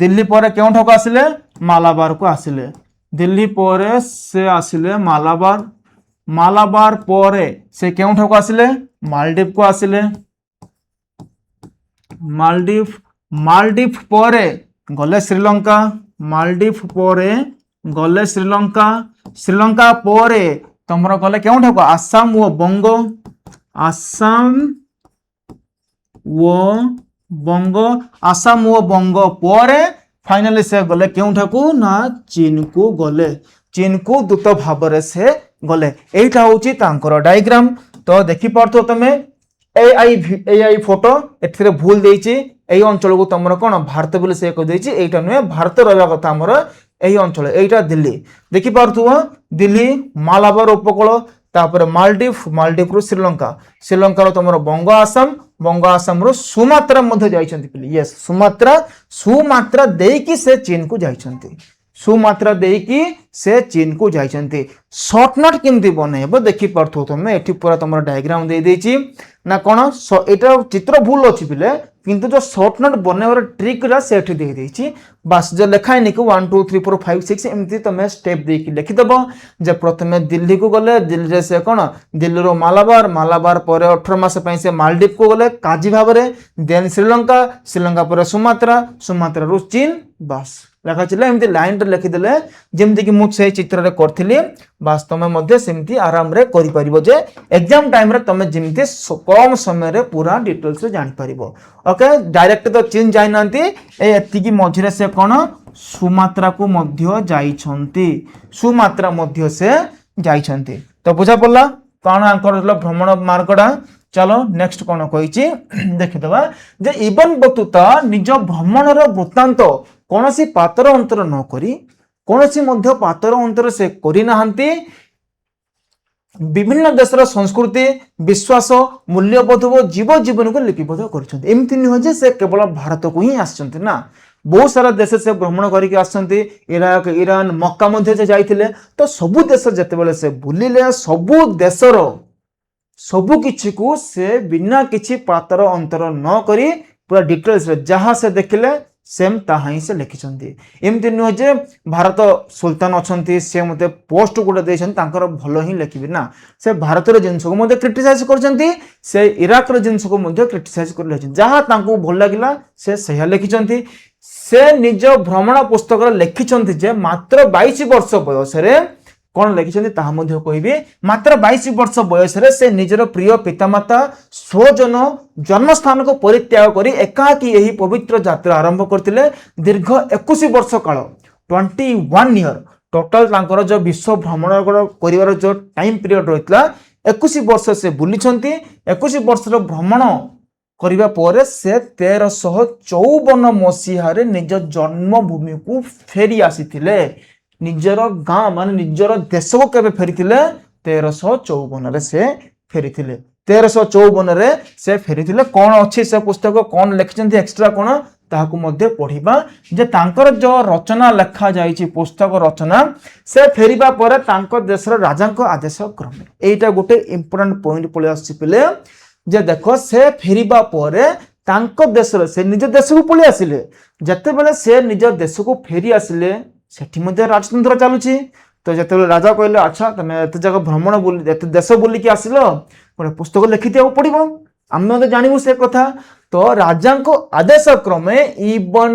दिल्ली पर केउठाको आसिले मालाबार को आसिले दिल्ली पर से आसिले मालाबार पर से केउठाको आसिले मालदीप को आसिले मालदीप पर गले श्रीलंका श्रीलंका पर तमर गले केउठाको आसाम व बंग पर फाइनली से गले केउठाको ना चीन को दूत भाव से गले एटा होची तांकर डायग्राम तो देखि पारथो तमे एआई फोटो एथिरे भूल देइछि एई अंचल को तमर कोन भारत बोले से कह देइछि एटा नुहे भारत रहबा कथा हमर एई अंचल एटा दिल्ली देखि पारथुवा दिल्ली मालाबार उपकूल तापर मालदीव रु श्रीलंका रो तमर बंग आसाम रो सुमात्रा मध्य जाइछंती पिली यस सुमात्रा देकी से चीन को जाइछंती सुमात्रा देकी से चीन को जाइछंती शॉर्ट नोट केमती बनेबो देखि पारथु तमे एठी पूरा तमर डायग्राम दे देछि ना कोन एटा चित्र भूल अछि पिले किंतु जो शॉर्ट नोट बनेवर ट्रिक रा से एठी दे देछि बस जो लिखाय नि को 1 2 3 4 5 6 एमती तमे स्टेप देकी लिखि दबो जे प्रथमे दिल्ली को गले दिल्ली रे से कोन दिल्ली रो मालाबार परे 18 मास पई से मालदीव को गले काजी भाबरे देन श्रीलंका परे सुमात्रा रो चीन बस लेखा चले एमती लाइन रे लिखि देले जेमती कि मु से चित्र रे करथिली वास्तव में मध्य सेमती आराम रे करि परिबो जे एग्जाम टाइम रे तमे जेमती कम समय रे पूरा डिटेल्स रे जानि परिबो ओके डायरेक्ट तो चीन जाई नांती एति की मझिरे से कोन सुमात्रा को मध्य जाइछंती सुमात्रा मध्य से जाइछंती तो बुझा पड़ला कोन आंकर भ्रमण मार्गडा चलो नेक्स्ट कोन कहिछि देखिदबा जे इबन बतुता निज भ्रमण रो वृत्तांत कोनोसी पातर अंतर न करी कोनोसी मध्य पातर अंतर से करि नाहंती विभिन्न देशर संस्कृति विश्वास मूल्यबोध व जीवन को लिपिबद्ध करछंती एमति न जे से केवल भारत को ही आछंती ना बहुत सारा देश से भ्रमण करके आछंती इराक ईरान मक्का मध्य से जाइथिले तो सबु देश जते बेले से बुलिले सबु देशर सबु किछि को से बिना किछि पातर अंतर न करी पूरा डिटेल्स रे जहां से देखिले सेम ताहा ही से लिखिछंती एमति न जे भारत सुल्तान अछंती से मते पोस्ट गुडा देछन तांकर भलो ही लिखिबि ना से भारत रो जिंस को मते क्रिटिसाइज करछंती से इराक रो जिंस को मते क्रिटिसाइज कर लेछन जहां तांको भल लागिला से सही लिखिछंती से निज भ्रमण पुस्तक रे लिखिछंती जे मात्र 22 वर्ष बयस रे कोन लिखिछंती ताहा मध्य कहबी मात्र 22 वर्ष बयस रे से निजर प्रिय पितामाता स्वजन जन्म स्थान को परित्याग करी एकाकी एही पवित्र यात्रा आरंभ करथिले दीर्घ 21 वर्ष काल 21 ईयर टोटल तांकर जो विश्व भ्रमण करिवार जो टाइम पीरियड रहितला 21 वर्ष से बुलिछंती 21 वर्ष रो भ्रमण करिवा परे से 1354 मसीहा रे निज जन्मभूमि को फेरी आसीथिले निजर गाँ मान निजर देश को केबे फेरिथिले 1354 रे से फेरिथिले 1354 रे से फेरिथिले कोन अछि से पुस्तक कोन लिखिचंती एक्स्ट्रा कोन ताहाकु मध्ये पढिबा जे तांकर जो रचना लेखा जाईची पुस्तक रचना से फेरिबा परे तांकर देशर राजा को आदेश क्रमे एटा गोटे इंपोर्टेंट पॉइंट पळे आछि पिले जे देखो से फेरिबा परे तांको देशर से निज देश को पळे आसिले जते बेले से निज देश को फेरी आसिले सेठी मध्ये राजतंत्र चालुची तो जते राजा कहले अच्छा तमे एते जगह भ्रमण बोली एते देश बोली कि आसिलो गोटे पुस्तक लिखिते पड़िबो आमे तो जानिबो से कथा तो राजा को आदेश क्रमे इबन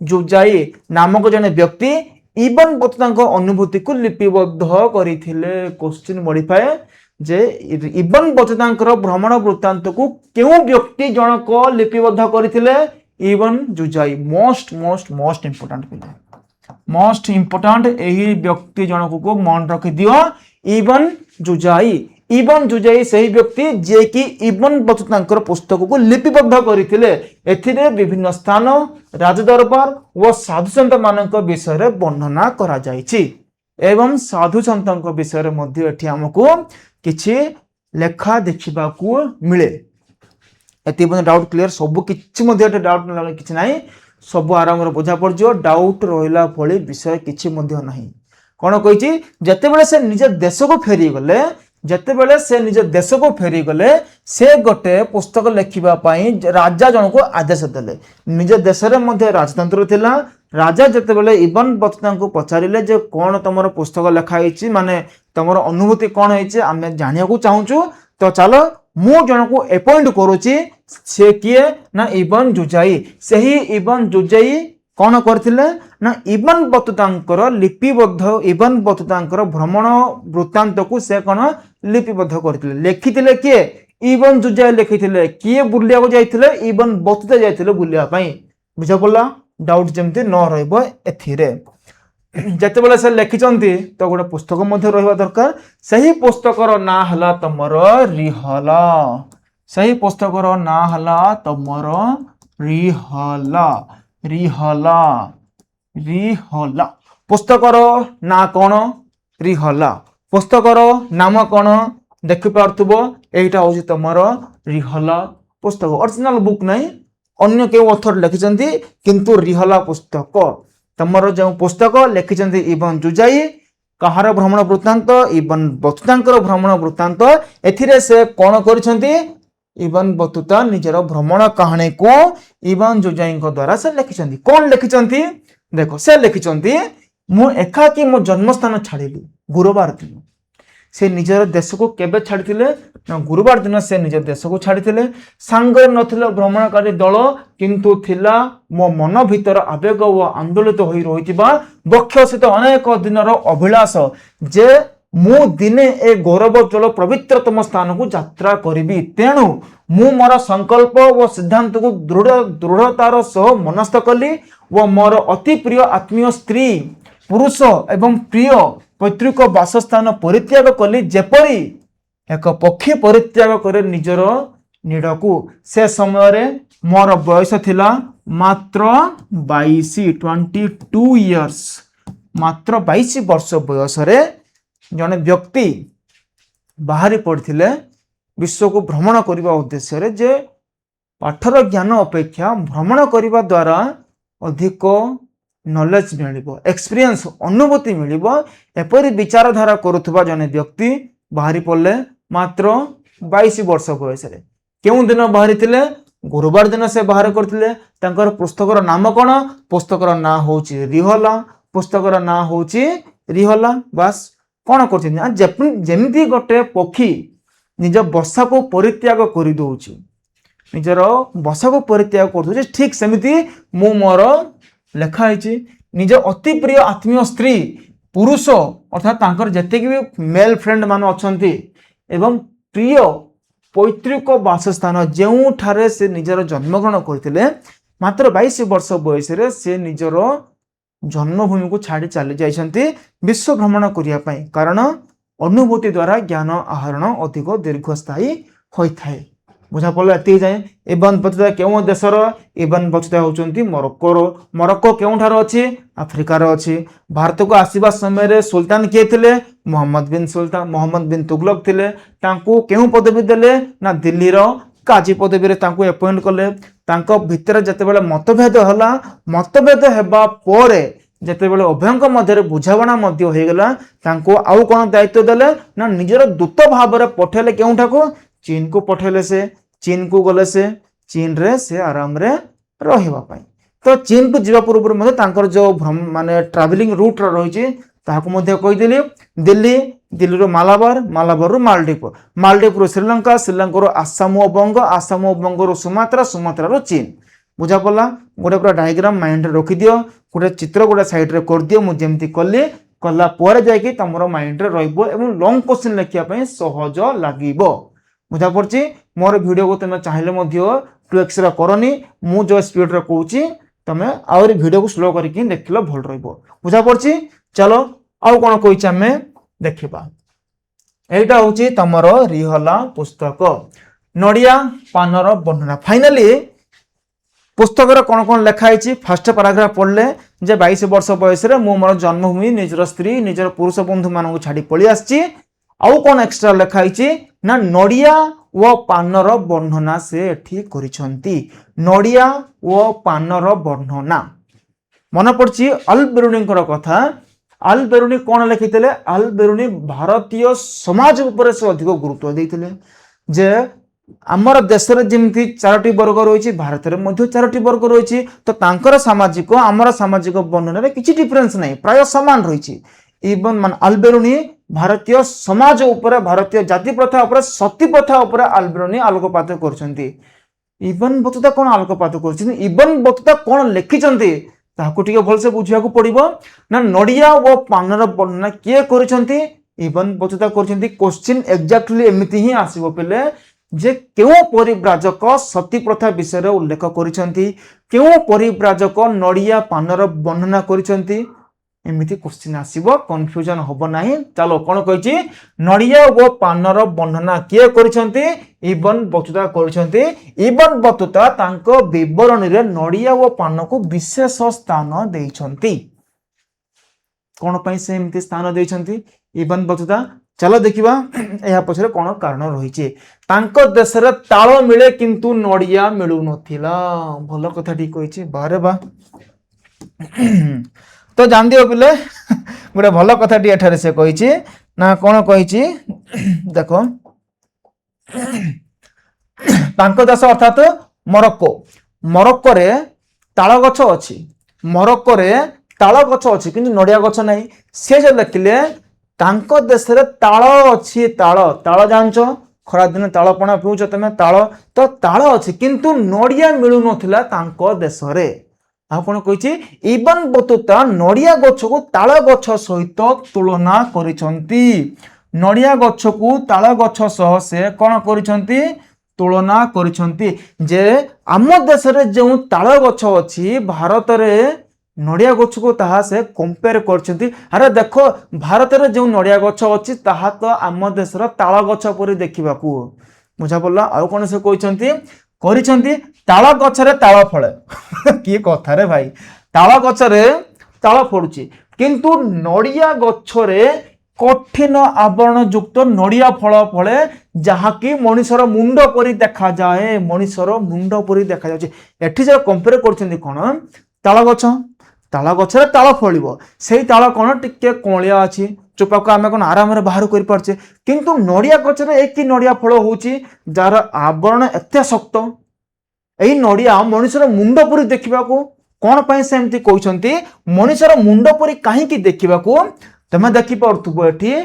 जुजाई नामक जने व्यक्ति इबन बतुता अनुभूति को लिपिबद्ध करथिले क्वेश्चन मॉडिफाई जे इबन बतुता भ्रमण वृत्तांत को केउ व्यक्ति जनक लिपिबद्ध करथिले इबन जुजाई मोस्ट इंपोर्टेंट एही व्यक्ति जनक को मन रखि दियो इबन जुजाई सही व्यक्ति जे कि इबन बतुता पुस्तक को लिपिबद्ध करथिले एथिरे विभिन्न स्थान राजदरबार व साधु संत मानक विषय रे वर्णना करा जायछि एवं साधु संतक विषय रे मध्ये एठी हमकु किछि लेखा देखिबा को मिले एति डाउट क्लियर सब किछि मध्ये डाउट न किछि नाही सब आराम रे बुझा पड़जो डाउट रोइला भली विषय किछि मध्ये नाही कोन कहिछि जते बेले से निज देश को फेरी गले जते बेले से निज देश को फेरी गले से गोटे पुस्तक लिखिबा पई राजा जन को आदेश देले निज देश रे मध्ये राजतंत्र थिला राजा जते बेले इबन बतुता को पचारिले जे कोन तमरो पुस्तक लिखा हिची माने तमरो अनुभूति कोन हिची आमे जानिया को चाहूचू तो चलो मु जन को अपॉइंट करूची से किए ना इबन जुजाई सही इबन जुजाई कौन करथिले ना इबन बतुतांकर लिपिबद्ध इबन बतुतांकर भ्रमण वृत्तांत को से कौन लिपिबद्ध करथिले लिखिथिले किए इबन जुजाई लिखिथिले किए बुलिया को जाइथिले इबन बतुता जाइथिले बुलिया पई बुझा पड़ला डाउट जेमते न रहबो एथिरे ଯେତେବେଳେ ସେ ଲେଖିଛନ୍ତି ତ ଗୋଟେ ପୁସ୍ତକ ମଧ୍ୟ ରହିବା ଦରକାର। ସେହି ପୁସ୍ତକର ନାଁ ହେଲା ତମର ରିହଲା। ସେହି ପୁସ୍ତକର ନାଁ ହେଲା ତମର ରିହଲା। ରିହଲା ରିହଲା ପୁସ୍ତକର ନାଁ କଣ? ରିହଲା। ପୁସ୍ତକର ନାମ କଣ? ଦେଖିପାରୁଥିବ ଏଇଟା ହଉଛି ତମର ରିହଲା ପୁସ୍ତକ। ଅରିଜିନାଲ ବୁକ୍ ନାହିଁ, ଅନ୍ୟ କେଉଁ ଅଥର ଲେଖିଛନ୍ତି, କିନ୍ତୁ ରିହଲା ପୁସ୍ତକ। ତମର ଯେଉଁ ପୁସ୍ତକ ଲେଖିଛନ୍ତି ଇବନ ଜୁଜାଇ, କାହାର ଭ୍ରମଣ ବୃତ୍ତାନ୍ତ? ଇବନ ବତୁତାଙ୍କର ଭ୍ରମଣ ବୃତ୍ତାନ୍ତ। ଏଥିରେ ସେ କଣ କରିଛନ୍ତି? ଇବନ ବତୁତା ନିଜର ଭ୍ରମଣ କାହାଣୀକୁ ଇବନ ଜୁଜାଇଙ୍କ ଦ୍ୱାରା ସେ ଲେଖିଛନ୍ତି। କଣ ଲେଖିଛନ୍ତି ଦେଖ, ସେ ଲେଖିଛନ୍ତି ମୁଁ ଏକାକୀ ମୋ ଜନ୍ମସ୍ଥାନ ଛାଡ଼ିଲି ଗୁରୁବାର ଦିନ। ସେ ନିଜର ଦେଶକୁ କେବେ ଛାଡ଼ିଥିଲେ? ନା ଗୁରୁବାର ଦିନ ସେ ନିଜ ଦେଶକୁ ଛାଡ଼ିଥିଲେ। ସାଙ୍ଗରେ ନଥିଲେ ଭ୍ରମଣକାରୀ ଦଳ, କିନ୍ତୁ ଥିଲା ମୋ ମନ ଭିତର ଆବେଗ ଓ ଆନ୍ଦୋଳିତ ହୋଇ ରହିଥିବା ବକ୍ଷସ୍ଥିତ ଅନେକ ଦିନର ଅଭିଳାଷ ଯେ ମୁଁ ଦିନେ ଏ ଗୌରବୋଜ୍ଜଳ ପବିତ୍ରତମ ସ୍ଥାନକୁ ଯାତ୍ରା କରିବି। ତେଣୁ ମୁଁ ମୋର ସଂକଳ୍ପ ଓ ସିଦ୍ଧାନ୍ତକୁ ଦୃଢ଼ତାର ସହ ମନସ୍ଥ କଲି ଓ ମୋର ଅତି ପ୍ରିୟ ଆତ୍ମୀୟ ସ୍ତ୍ରୀ, ପୁରୁଷ ଏବଂ ପ୍ରିୟ ପୈତୃକ ବାସସ୍ଥାନ ପରିତ୍ୟାଗ କଲି, ଯେପରି ଏକ ପକ୍ଷୀ ପରିତ୍ୟାଗ କରେ ନିଜର ନିଡ଼କୁ। ସେ ସମୟରେ ମୋର ବୟସ ଥିଲା ମାତ୍ର 22 ଇୟର୍ସ। ମାତ୍ର 22 ବର୍ଷ ବୟସରେ ଜଣେ ବ୍ୟକ୍ତି ବାହାରି ପଡ଼ିଥିଲେ ବିଶ୍ୱକୁ ଭ୍ରମଣ କରିବା ଉଦ୍ଦେଶ୍ୟରେ, ଯେ ପାଠର ଜ୍ଞାନ ଅପେକ୍ଷା ଭ୍ରମଣ କରିବା ଦ୍ୱାରା ଅଧିକ ନଲେଜ ମିଳିବ, ଏକ୍ସପିରିଏନ୍ସ ଅନୁଭୂତି ମିଳିବ। ଏପରି ବିଚାରଧାରା କରୁଥିବା ଜଣେ ବ୍ୟକ୍ତି ବାହାରି ପଡ଼ିଲେ ମାତ୍ର 22 ବର୍ଷ ବୟସରେ। କେଉଁ ଦିନ ବାହାରିଥିଲେ? ଗୁରୁବାର ଦିନ ସେ ବାହାର କରିଥିଲେ। ତାଙ୍କର ପୁସ୍ତକର ନାମ କଣ? ପୁସ୍ତକର ନାଁ ହେଉଛି ରିହଲା। ପୁସ୍ତକର ନାଁ ହେଉଛି ରିହଲା। ବାସ୍ କଣ କରୁଛନ୍ତି? ଯେମିତି ଗୋଟେ ପକ୍ଷୀ ନିଜ ବସାକୁ ପରିତ୍ୟାଗ କରିଦଉଛି, ନିଜର ବସାକୁ ପରିତ୍ୟାଗ କରିଦଉଛି, ଠିକ ସେମିତି ମୁଁ ମୋର ଲେଖା ହେଇଛି ନିଜ ଅତି ପ୍ରିୟ ଆତ୍ମୀୟ ସ୍ତ୍ରୀ, ପୁରୁଷ ଅର୍ଥାତ୍ ତାଙ୍କର ଯେତିକି ବି ମେଲ୍ ଫ୍ରେଣ୍ଡ ମାନେ ଅଛନ୍ତି, ଏବଂ ପ୍ରିୟ ପୈତୃକ ବାସସ୍ଥାନ ଯେଉଁଠାରେ ସେ ନିଜର ଜନ୍ମଗ୍ରହଣ କରିଥିଲେ, ମାତ୍ର 22 ବର୍ଷ ବୟସରେ ସେ ନିଜର ଜନ୍ମଭୂମିକୁ ଛାଡ଼ି ଚାଲି ଯାଇଛନ୍ତି ବିଶ୍ୱ ଭ୍ରମଣ କରିବା ପାଇଁ। କାରଣ ଅନୁଭୂତି ଦ୍ୱାରା ଜ୍ଞାନ ଆହରଣ ଅଧିକ ଦୀର୍ଘସ୍ଥାୟୀ ହୋଇଥାଏ। ବୁଝା ପଡ଼ିଲା ଏତିକି ଯାଏଁ। ଇବନ ବତୁତା କେଉଁ ଦେଶର? ଇବନ ବତୁତା ହେଉଛନ୍ତି ମରକ୍କୋର। ମରକ୍କୋ କେଉଁଠାରେ ଅଛି? ଆଫ୍ରିକାର ଅଛି। ଭାରତକୁ ଆସିବା ସମୟରେ ସୁଲତାନ କିଏ ଥିଲେ? ମହମ୍ମଦ ବିନ୍ ସୁଲତାନ, ମହମ୍ମଦ ବିନ୍ ତୁଗଲକ ଥିଲେ। ତାଙ୍କୁ କେଉଁ ପଦବୀ ଦେଲେ? ନା ଦିଲ୍ଲୀର କାଜୀ ପଦବୀରେ ତାଙ୍କୁ ଆପଏଣ୍ଟ କଲେ। ତାଙ୍କ ଭିତରେ ଯେତେବେଳେ ମତଭେଦ ହେଲା, ମତଭେଦ ହେବା ପରେ ଯେତେବେଳେ ଉଭୟଙ୍କ ମଧ୍ୟରେ ବୁଝାମଣା ମଧ୍ୟ ହୋଇଗଲା, ତାଙ୍କୁ ଆଉ କ'ଣ ଦାୟିତ୍ୱ ଦେଲେ? ନା ନିଜର ଦୂତ ଭାବରେ ପଠେଇଲେ। କେଉଁଠାକୁ? ଚୀନକୁ ପଠେଇଲେ। ସେ ଚୀନକୁ ଗଲେ। ସେ ଚୀନରେ ସେ ଆରାମରେ ରହିବା ପାଇଁ। ତ ଚୀନକୁ ଯିବା ପୂର୍ବରୁ ମଧ୍ୟ ତାଙ୍କର ଯେଉଁ ମାନେ ଟ୍ରାଭେଲିଂ ରୁଟ୍ ରହିଛି ତାହାକୁ ମଧ୍ୟ କହିଦେଲି। ଦିଲ୍ଲୀ, ଦିଲ୍ଲୀରୁ ମାଲାବାର, ମାଲାବାରରୁ ମାଲଦ୍ୱୀପ, ମାଲଦ୍ୱୀପରୁ ଶ୍ରୀଲଙ୍କା, ଶ୍ରୀଲଙ୍କାରୁ ଆସାମ ଓ ବଙ୍ଗ, ଆସାମ ଓ ବଙ୍ଗରୁ ସୁମାତ୍ରା, ସୁମାତ୍ରାରୁ ଚୀନ। ବୁଝା ପଡ଼ିଲା? ଗୋଟେ ପୁରା ଡାଇଗ୍ରାମ ମାଇଣ୍ଡରେ ରଖିଦିଅ, ଗୋଟେ ଚିତ୍ର ଗୋଟେ ସାଇଡରେ କରିଦିଅ। ମୁଁ ଯେମିତି କଲି, କଲା ପରେ ଯାଇକି ତମର ମାଇଣ୍ଡରେ ରହିବ ଏବଂ ଲଙ୍ଗ କ୍ୱେଶ୍ଚିନ୍ ଲେଖିବା ପାଇଁ ସହଜ ଲାଗିବ। ବୁଝା ପଡୁଛି? ମୋର ଭିଡ଼ିଓକୁ ତୁମେ ଚାହିଁଲେ ମଧ୍ୟ 2x କରନି। ମୁଁ ଯେଉଁ ସ୍ପିଡରେ କହୁଛି ତମେ ଆହୁରି ଭିଡ଼ିଓକୁ ସ୍ଲୋ କରିକି ଦେଖିଲେ ଭଲ ରହିବ। ବୁଝା ପଡୁଛି? ଚାଲ ଆଉ କ'ଣ କହିଛି ଆମେ ଦେଖିବା। এইটা হচ্ছে তোমার রিহলা পুস্তক। নড়িয়া পানর বর্ণনা। ফাইনালি পুস্তকরে কোন কোন লেখা হয়েছে? ফার্স্ট প্যারাগ্রাফ পড়লে যে 22 বর্ষ বয়সে মু মোর জন্মভূমি, নিজের স্ত্রী, নিজের পুরুষ বন্ধু মানুষ ছাড়ি পড়ি আসছি। আউ কোন এক্সট্রা লেখা হয়েছে? না নড়িয়া ও পানর বর্ণনা সে এটি করিছন্তি। নড়িয়া ও পানর বর্ণনা। মনে পড়ছি আল বেরুনিঙ্কর কথা। আল বেরুনি কোণ লেখিলে? আল বেরুনি ভারতীয় সমাজ উপরে সে অধিক গুরুত্ব দিয়ে যে আমার দেশের যেমনি 4টি বর্গ রয়েছে, ভারতের মধ্যে 4টি বর্গ রয়েছে। তো তাঁকর সামাজিক আমার সামাজিক বর্ণনার কিছু ডিফরেন্স নাই, প্রায় সমান রয়েছে। ইভন মানে আল বেরুনি ভারতীয় সমাজ উপরে, ভারতীয় জাতি প্রথা উপরে, সতী প্রথা উপরে আল বেরুনি আলোকপাত করছেন। ইবন বতুতা কোণ আলোকপাত করছেন? ইবন বতুতা কোণ লেখিଛନ୍ତି ତାହାକୁ ଟିକେ ଭଲସେ ବୁଝିବାକୁ ପଡିବ। ନା ନଡ଼ିଆ ଓ ପାନର ବର୍ଣ୍ଣନା କିଏ କରିଛନ୍ତି? ଇବନ ବତୁତା କରିଛନ୍ତି। କ୍ୱେଶ୍ଚିନ୍ ଏକ୍ଜାକ୍ଟଲି ଏମିତି ହିଁ ଆସିବ ପିଲେ, ଯେ କେଉଁ ପରିବ୍ରାଜକ ସତୀ ପ୍ରଥା ବିଷୟରେ ଉଲ୍ଲେଖ କରିଛନ୍ତି, କେଉଁ ପରିବ୍ରାଜକ ନଡ଼ିଆ ପାନର ବର୍ଣ୍ଣନା କରିଛନ୍ତି। एमती क्वेश्चन आसीबो कंफ्यूजन होबो नाही। चलो कोन कहिची नडिया ओ पानर वर्णना किए करिसंती इबन बतुता करिसंती। इबन बतुता तांको विवरणी रे नडिया ओ पान को विशेष स्थान देइछंती। कोन पई से एमती स्थान देइछंती इबन बतुता। चलो देखिबा एहा पछरे कोन कारण रहिचे। तांको देश रे ताळ मिले किंतु नडिया मिलु नथिला। भलो कथा ठीक कहिचे बारे बा। तो जान दियो पिले गोटे भल कथाटी एठारे से कहिछि ना कोन कहिछि देखो तांको देश अर्थात मोरक्को। मोरक्को रे ताଳ गछ अछि। मोरक्को रे ताଳ गछ अछि किंतु नडिया गछ नै। से जे देखिले तांको देश रे ताळ अछि। ताळ जानचो खरा दिन ताळ पणा पिउछ तमे ताळ तो ताळ अछि किंतु नडिया मिलु नथिला तांको देश रे। आ कोन कहिछि इबन बतुता नडिया गछ को ताळ गछ सहित तुलना करिसंती। नडिया गछ को ताळ गछ सह से कोन करिसंती तुलना करिसंती जे आम देश रे जो ताळ गछ अछि भारत रे नडिया गछ को ताहा से कंपेयर करछंती। अरे देखो भारत रे जो नडिया गछ अछि ताहा तो आम देश रे ताळ गछ परि देखिबाकू बुझा पड़ला। आ कोन से कहिसंती करिसंती ताळ गछ रे ताळ फळे की कथा रे भाई। ताळ गछ रे ताळ फळुची किंतु नडिया गछ रे कठिन आवरण युक्त नडिया फळ फळे जहाकी मनुष्यर मुंड परि देखा जाए। मनुष्यर मुंड परि देखा जाउची। एठी जे कंपेयर करछंती कोन ताळ गछ रे ताळ फळिबो सेही ताळ कोन टिके कोळिया अछि चोपा को आमे कोन आराम रे बाहर करि परछे किंतु नडिया गछ रे एक नडिया फळ होउची जार आवरण एते शक्त। एही नडिया मनुष्यर मुंड परि देखिबाकू कोन पई सेमती कहउछंती मनुष्यर मुंड परि काहे की देखिबाकू तमे देखि परथुबो। एठी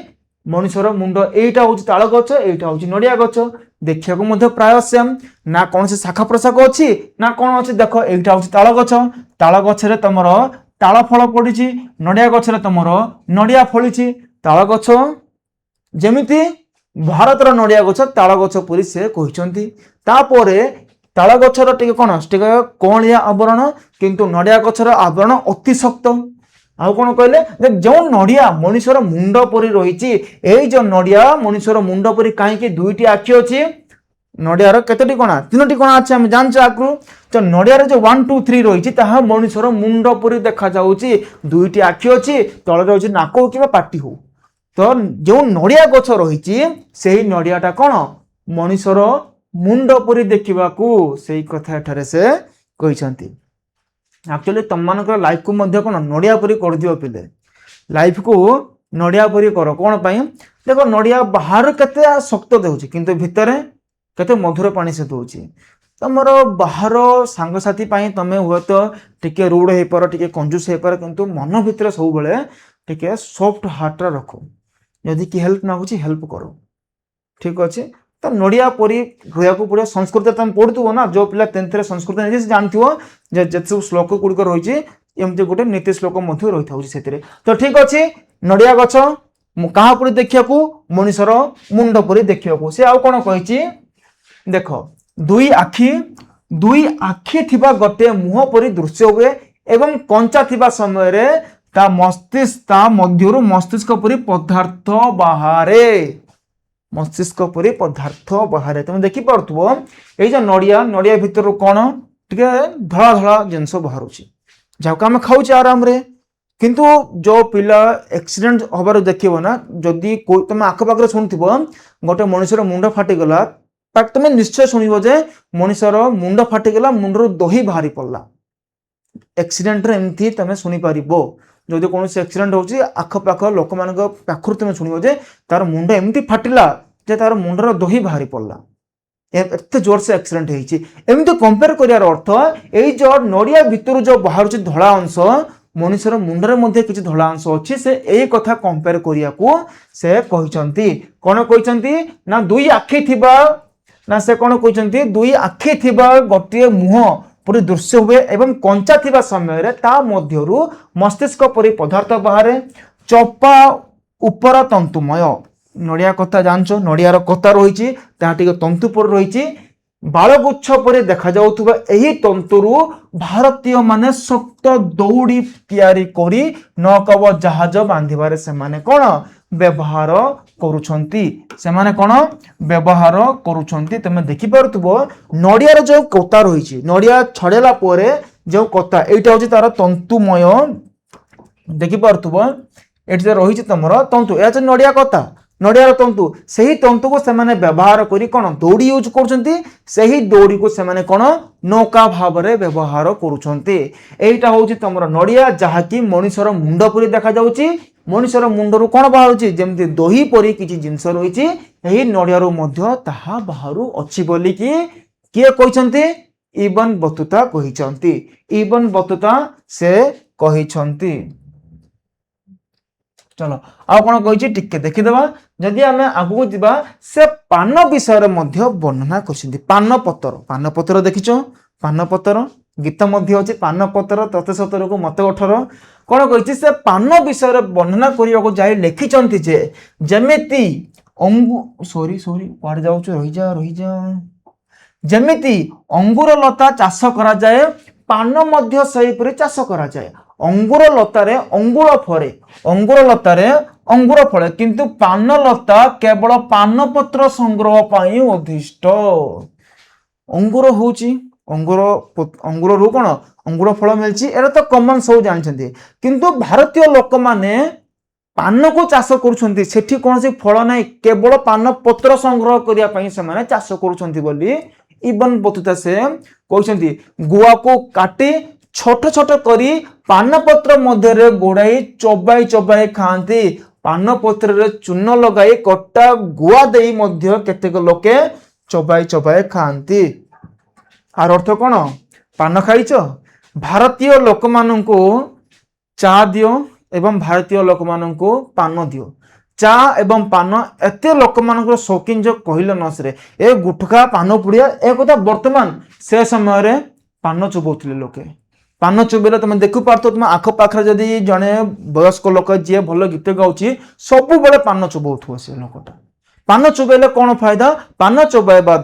मनुष्यर मुंड एटा होउची ताळ गछ एटा होउची नडिया गछ देखियाकू मध्ये प्राय सेम ना कोन से शाखा प्रशाख अछि ना कोन अछि। देखो एटा होउची ताळ गछ रे तमरो ताळ फळ पडिची नडिया गछ रे तमरो नडिया फळिची। ताळ गछ जेमिति भारत रो नडिया गछ ताळ गछ परि से कहिसंती। तापरे ताळ गछर टिके कोन टिके कोणिया आवरण किंतु नडिया गछर आवरण अति शक्त। आ कोन कहले जो नडिया मनुष्यर मुंड परि रहिची एई जो नडिया मनुष्यर मुंड परि काहे की दुईटी आखि अछि। नडिया रो केतोटी कोणा तीनोटी कोणा अछि हम जानछ आकरू। तो नडिया रे जो 1 2 3 रहिची ताहा मनुष्यर मुंड परि देखा जाउची। दुईटी आखि अछि तळे रहिची नाको किबा पाटी हो। तो जो नडिया गछ रहिची सेही नडियाटा कोन मनुष्यर मुंड परि देखिबाकू सेही कथा एठारे से कहिसंती। एक्चुअली तम मानकर लाइफ को मध्ये कोन नडिया परि कर दियो पिले। लाइफ को नडिया परि करो कोन पई देखो नडिया बाहर केते शक्त देउची किंतु भितरे केते मधुर पानी से दोची। तमरो बाहर सांग साथी पई तमे हुए तो टिके रूड हे पर टिके कंजूस हे पर किंतु मन भितरे सब बेले टिके सॉफ्ट हार्ट रखो। यदि की हेल्प ना होची हेल्प करो ठीक अछि। तो नडिया परि होया को पड़े। संस्कृत तुम पढ़ुथबो ना जो पिला 10th रे संस्कृत जे जानथिबो जे जेतु श्लोक गुडको रहिची एमते गोटे नीति श्लोक मध्ये रहि थाउची सेतिरे। तो ठीक अछि नडिया गछ कहा परि देखिया को मनुष्यर मुंड परि देखिया को से आ कोन कहिची देखो दुई आखि थिबा गटे मुह परि दृश्य हुए एवं कंचा थिबा समय रे ता मध्यरु मस्तिष्क परि पदार्थ बाहरे। मस्तिष्क परि पदार्थ बाहरे तुम देखि परथबो ए जे नडिया भितर कोन टिके धळा धळा जिंस बाहरुची जाका हम खाउची आराम रे। किंतु जो पिला एक्सीडेंट होबार देखिबो ना जदी कोई तुम आख पाखरे सुनथिबो गोटे मनुष्यर मुंड फाटी गला ताक तुम निश्चय सुनिबो जे मनुष्यर मुंड फाटी गला मुंडरो दही बाहरी पड़ला। एक्सीडेंट रे एमथी तुम सुनि पारिबो जदि कोन से एक्सीडेंट होची आख पाख लोक मान पाखरु तुम सुनिबो जे तार मुंड एमती फाटिला जे तार मुंडरो दही बाहरी पड़ला। एते जोर से एक्सीडेंट हेची एमती कंपेयर करियार अर्थ एई जो नडिया भितर जो बाहरुची धळा अंश मनुष्यर मुंडरे मध्ये किछि धळा अंश अछि से एई कथा कंपेयर करिया को से कहिसंती। कोन कहिसंती ना दुई आखि थिबा ना से कोन कहिसंती दुई आखि थिबा गोटे मुह परि दृश्य हुए एवं कंचा थिबा समय रे ता मध्यरु मस्तिष्क परि पदार्थ बाहरे। चपा ऊपर तंतुमय नडिया कथा जानचो नडियार कथा रहिची ता टिके तंतु पर रहिची ବାଳଗୁଚ୍ଛ ପରି ଦେଖାଯାଉଥିବା ଏହି ତନ୍ତୁରୁ ଭାରତୀୟ ମାନେ ଶକ୍ତ ଦଉଡ଼ି ତିଆରି କରି ନୌକା ଜାହାଜ ବାନ୍ଧିବାରେ ସେମାନେ କଣ ବ୍ୟବହାର କରୁଛନ୍ତି। ସେମାନେ କଣ ବ୍ୟବହାର କରୁଛନ୍ତି। ତମେ ଦେଖିପାରୁଥିବ ନଡ଼ିଆର ଯୋଉ କତା ରହିଛି, ନଡ଼ିଆ ଛଡେଇଲା ପରେ ଯୋଉ କତା, ଏଇଟା ହଉଛି ତାର ତନ୍ତୁମୟ। ଦେଖିପାରୁଥିବ ଏଠି ରହିଛି ତମର ତନ୍ତୁ, ଏହା ହଉଛି ନଡ଼ିଆ କତା, ନଡ଼ିଆର ତନ୍ତୁ। ସେହି ତନ୍ତୁକୁ ସେମାନେ ବ୍ୟବହାର କରି କଣ ଦଉଡ଼ି ୟୁଜ କରୁଛନ୍ତି। ସେହି ଦଉଡ଼ିକୁ ସେମାନେ କଣ ନୌକା ଭାବରେ ବ୍ୟବହାର କରୁଛନ୍ତି। ଏଇଟା ହଉଛି ତମର ନଡ଼ିଆ, ଯାହାକି ମଣିଷର ମୁଣ୍ଡ ପରି ଦେଖାଯାଉଛି। ମଣିଷର ମୁଣ୍ଡରୁ କଣ ବାହାରୁଛି, ଯେମିତି ଦହି ପରି କିଛି ଜିନିଷ ରହିଛି, ଏହି ନଡ଼ିଆରୁ ମଧ୍ୟ ତାହା ବାହାରୁ ଅଛି ବୋଲିକି କିଏ କହିଛନ୍ତି? ଇବନ ବତୁତା କହିଛନ୍ତି। ଇବନ ବତୁତା ସେ କହିଛନ୍ତି। चलो आउ कौन कही टिके देखीदबा। जदि आम आगू जा से पान विषय वर्णना कर पानपतर। पानपतर देखिच, पानपतर गीत अच्छे पानपतर तते सतर को मत 18 कौन कही से पान विषय वर्णना करने को जाए लिखिं जे जमिति सॉरी सॉरी कुआडे जाऊँ रही जा रही जा जमिति अंगूर लता चाष करा जाए पान मध्य सेहीपरि चाष करा जाए। अंगूर लतारे अंगुर फरे, अंगूर लतारे अंगूर फले, किंतु पान लता केवल पान पत्र संग्रह पाई उद्दिष्ट। अंगूर होची अंगूर, अंगूर रु कौन अंगूर फल मिलची, एरा तो कॉमन सब जानछन्ती। किंतु भारतीय लोक माने पान को चाष करुछन्ती, सेठी कोनसी फल नाही, केवल पान पत्र संग्रह करिया पई से माने चाष करुछन्ती बोली इबन बतुता से कहछन्ती। गुआ को काटी छोट छोट करी पान पत्र मध्य गोड़ाई चबाई चबाई खाती। पान पत्र रे चून लगाई कटा गुआ देई मध्य केतेक लोके चबाई चबाई खाती। आर अर्थ कौन? पान खाइच? भारतीय लोक माननको चा दियो एवं भारतीय लोक माननको पान दियो। चा एवं पान एते लोक मानकर शौकीन जो कहले नसरे ए गुटखा पान पुड़िया ए कथा वर्तमान से समय रे पान चुबौथिले लोके। पान चुबेले तुम देखु पारतो तुम आख पाखरे जदि जने वयस्क लोक जे भल गीत गाउची सब बेले पान चुबौथो से लोकटा। पान चुबेले कौन फायदा? पान चुबाइबा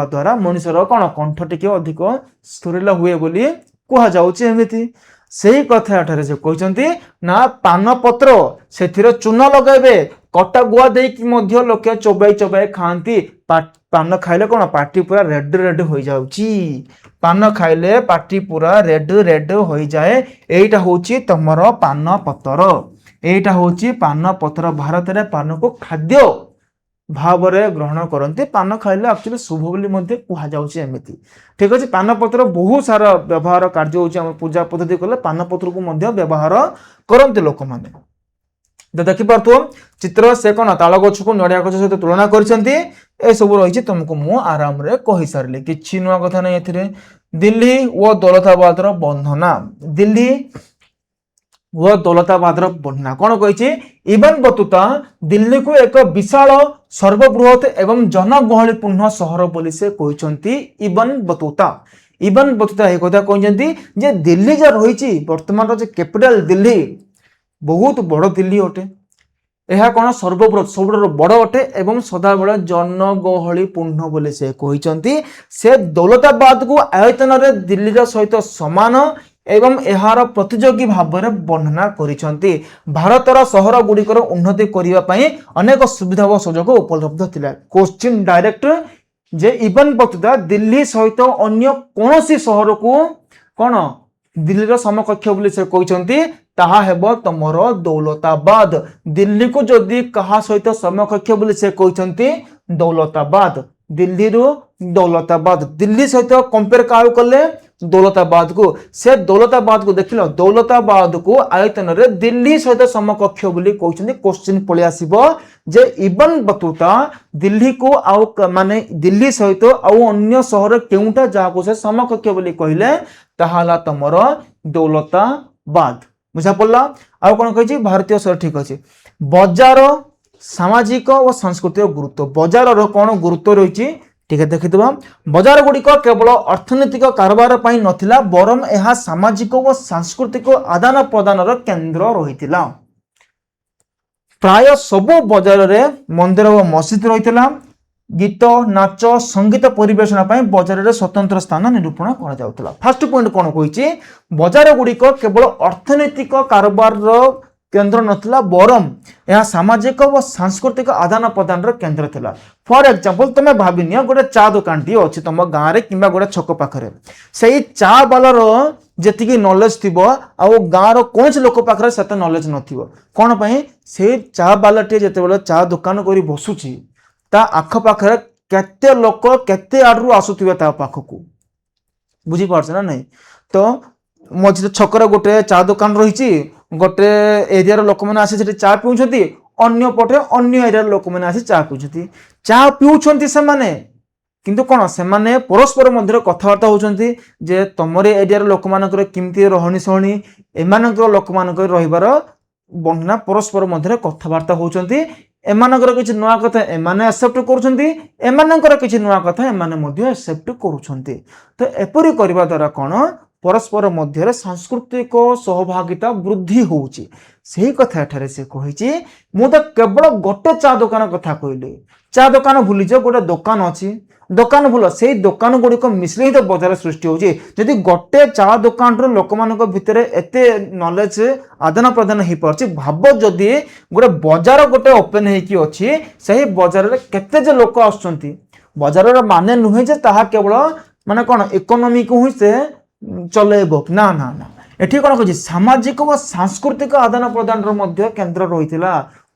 द्वारा मनुष्यर कौन कंठ टिके अधिक स्थिरिला हुए बोली कुहा जाउची। एमिति सेही कथा एठारे जे कहचंती ना पान पत्र सेथिरे चून लगाइबे, कटा गुआ देकी मध्य लोके चबाई चबाई खाती। पान खाइले कौन पार्टी पूरा रेड रेड हो जाउची। पान खाइले पार्टी पूरा रेड रेड हो जाए। एटा होची तमर पान पतर, एटा होची पान पतर। भारत रे पान को खाद्य भावरे ग्रहण करते। पान खाइले एक्चुअली शुभ बोली मध्य कुहा जाउची। एमिति ठीक अछि। पान पत्र बहुत सारा व्यवहार कार्य होची। हम पूजा पद्धति कले पान पत्र को मध्य व्यवहार करते लोक माने। तो देखि पारथो चित्र से कौन ताल गछ को नड़िया गछ सहित तुलना करछंती। ए सब रही तुमको मु आराम रे कहि सारले, किछि नुआ कथा नै एथिरे। दिल्ली व दौलताबाद रो बंधना, दिल्ली व दौलताबाद रो बंधना कौन कहिछि? इबन बतुता दिल्ली को एक विशाल सर्वबृहत एवं जनगहलीपूर्ण शहर बोली से कहिछंती। इबन बतुता एक कथा कहिछंती जे दिल्ली जे रहिछि वर्तमान रो जे कैपिटल दिल्ली बहुत बड़ दिल्ली अटे। यह कौन सर्वबृहत सब बड़ अटे एवं सदाबेले जनगहलीपूर्ण बोली से कहिछंती। से दौलताबाद को आयतन रे दिल्ली सहित समान एवं यार प्रतियोगी भाव में वर्णना करिछंती। भारतर सहर गुड़िकर उन्नति करिबा पई अनेक सुविधा व सुजोग उपलब्ध थिला। क्वेश्चन डायरेक्ट जे इबन बतुता दिल्ली सहित अन्य कोनोसी सहर को कौन दिल्ली समकक्ष बोली से कहिछंती ताहा हेबो तमर दौलताबाद। दिल्ली को जदि कहा सहित समकक्ष बोली से कहिछंती दौलताबाद। दिल्ली रो दौलताबाद, दिल्ली सहित कंपेयर काउ कले दौलताबाद को। से दौलताबाद को देखिलो, दौलताबाद को आयतन रे दिल्ली सहित समकक्ष बोली कहउछन्ती। क्वेश्चन पळे आसीबो जे इबन बतुता दिल्ली को आउ माने दिल्ली सहित आउ अन्य शहर केउटा जाको से समकक्ष बोली कहिले ताहाला तमर दौलताबाद। बुझा पड़ला? आउ कोन कहिछि भारतीय शहर ठीक अछि। बजार सामाजिक और सांस्कृतिक गुरुत्व, बजार रो कोन गुरुत्व रहिछि ठीक है देखिदबा। बजार गुड़िक केवल अर्थनैतिक कारोबार पई नथिला बरम यह सामाजिक और सांस्कृतिक आदान प्रदान केन्द्र रहितिला। प्राय सबु बजार रे मंदिर और मस्जिद रहितिला। गीत नाच संगीत परिवेशन पर बजार में स्वतंत्र स्थान निरूपण करा। फास्ट पॉइंट कौन कही बजार गुड़िक केवल अर्थनैतिक कारोबार केन्द्र नथिला बरम यह सामाजिक व सांस्कृतिक आदान प्रदान केन्द्र थिला। फॉर एग्जांपल तुम भाविनी गोटे चा दुकान टी अच्छी तुम गाँव में कि गोटे छक पाखे से चा बालार जी नॉलेज थी गाँव कौन लोक पाखे से नॉलेज नौन से चा बालाटी जिते चा दुकान कर बसुची ता आख पाखे केते लोक केते आड़ू आसुवे ता पाखक बुझीपार ना नहीं। तो मझे छकर गोटे चा दुकान रही गोटे एरिया लोक मैंने आसी चा पिउछंती अन्य पटे अन्य एरिया लोक मैंने आसी चा पिउछंती चा पिउछंती से माने किंतु कौन से माने परस्पर मध्य कथबार्ता होचंती जे तमरे एरिया लोक मानकर किमती रहनी सहनी एमानकर लोक मानकर रहिबार बंधना परस्पर मध्य कथबार्ता होचंती एमानकर किछि नुआ कथा एमाने एक्सेप्ट करूछंती एमानकर किछि नुआ कथा एमाने मध्य एक्सेप्ट करूछंती। तो एपरि करबा द्वारा कोन परस्पर मध्य सांस्कृतिक सहभागिता वृद्धि होउची सेही कथा एठारे से कहिछि। मु तो केवल गोटे चा दुकान कथा कहली चा दुकान भूली जो गोटे दुकान अछि दुकान भूल से दुकान गुड़िक मिसले ही तो बजार सृष्टि होची। जदि गोटे चा दुकान लोक मान भितर एते नॉलेज आदान प्रदान हो पार्छ भाव जदि गोटे बजार गोटे ओपन होकी अच्छी से बजार में केते जे लोक आसुचंती बजार माने नुहे जे ताहा केवल माने कौन इकोनॉमी को ही से चलेबो ना ना ना एठी कौन कहि सामाजिक व सांस्कृतिक आदान प्रदान केन्द्र रही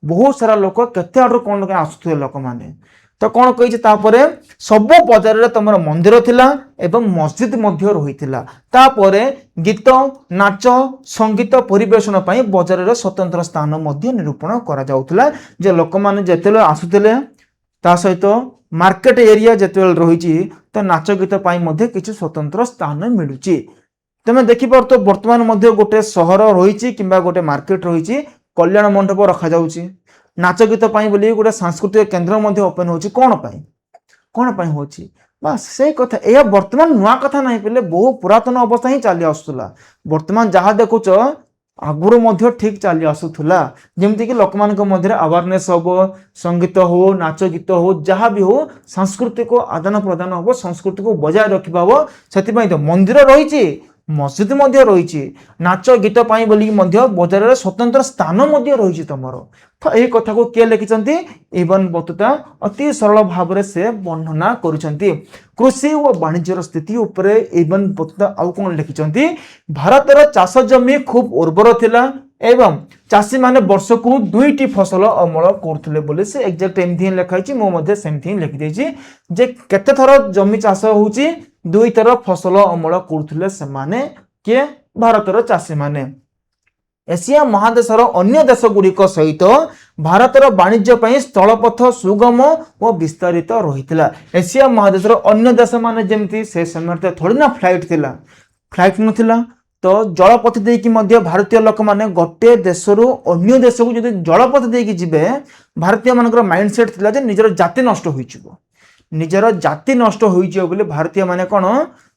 बहुत सारा लोक केते आडू कौन आसुथे लोक माने। तो कौन कही सब बजार में तुम मंदिर थिला एवं मस्जिद रही गीत नाच संगीत परिवेशन पर बजार में स्वतंत्र स्थान निरूपण करा जे लोक मैंने जिते आसुले ता सहित मार्केट एरिया जिते रही तो नाच गीत किसी स्वतंत्र स्थान मिलूची। तुम देखिपार तो बर्तमान गोटे सहर रही कि गोटे मार्केट रही कल्याण मंडप रखा जाउची नाच गीत बोली गोटे सांस्कृतिक केन्द्र ओपन होची कौन होची बस से कथा यह वर्तमान नुआ कथा नहीं पहले बहु पुरातन अवस्था ही चली आसुला वर्तमान जहाँ देखुच आगुरी ठीक चली आसुला जमती कि लोक मान मध्य अवेयरनेस हम संगीत हो नाच गीत हो जहाँ भी हो सांस्कृतिक आदान प्रदान हम संस्कृति को बजाय रखा हम से तो मंदिर रही मस्जिद रही नाच गीत बोली बजार में स्वतंत्र स्थान रही तुम तो यही कथा को किए लिखिं इवन बतुता अति सरल भाव से वर्णना करुँच कृषि और वाणिज्यर स्थिति उपरे इवन बतुता आउ कौन लिखिं भारतर चाष जमी खूब उर्वर थिला एवं चाषी माने वर्ष को 2टी फसल अमल करथुले बोले से एग्जैक्ट एमथि लिखाई मो सेमथि लिखि जे केते थर जमी चाष होउची 2 थर फसल अमल करथुले से माने के भारतर चाषी माने। एशिया महादेशर अन्य देश गुड़िक सहित भारतर वाणिज्य पर स्थलपथ सुगम और विस्तारित रही एशिया महादेशर अन्य देश माने जेमती से समय थोड़ी ना फ्लाइट नथिला तो जलपथ देकी भारतीय लोक माने गोटे देशरू अन्य देश को जब जलपथ देकी जिबे भारतीय मानकर माइंडसेट थिला जे निजर जाति नष्ट होइचिबो निजर जाति नष्ट होइचिबो बोले भारतीय माने कोन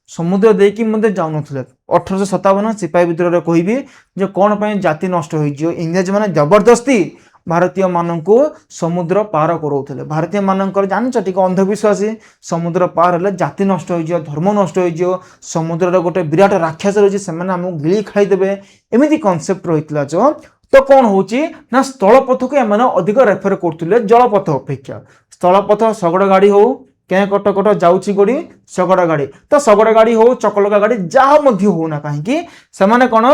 समुद्र देकी जाऊन 1857 सिपाही विद्रोह कहबी जो कौन पर जाति नष्ट हो इंग्रेज माने जबरदस्ती भारतीय मान को समुद्र पार कराउथले भारतीय मानकर जानछ टिक अंधविश्वासी समुद्र पार हेले जाति नष्ट हो धर्म नष्ट हो समुद्र गोटे विराट राक्षस रही से गिली खाईदेवे एमती कनसेप्ट रही जो तो कौन होची ना स्थलपथ को एम अधिक रेफर करते जलपथ अपेक्षा स्थलपथ शगड़ गाड़ी हो क्या कटकट जाऊँगी गोड़ी शगड़ गाड़ी तो शगड़ गाड़ी हो चकलका गाड़ी जहाँ होना कहीं से कौन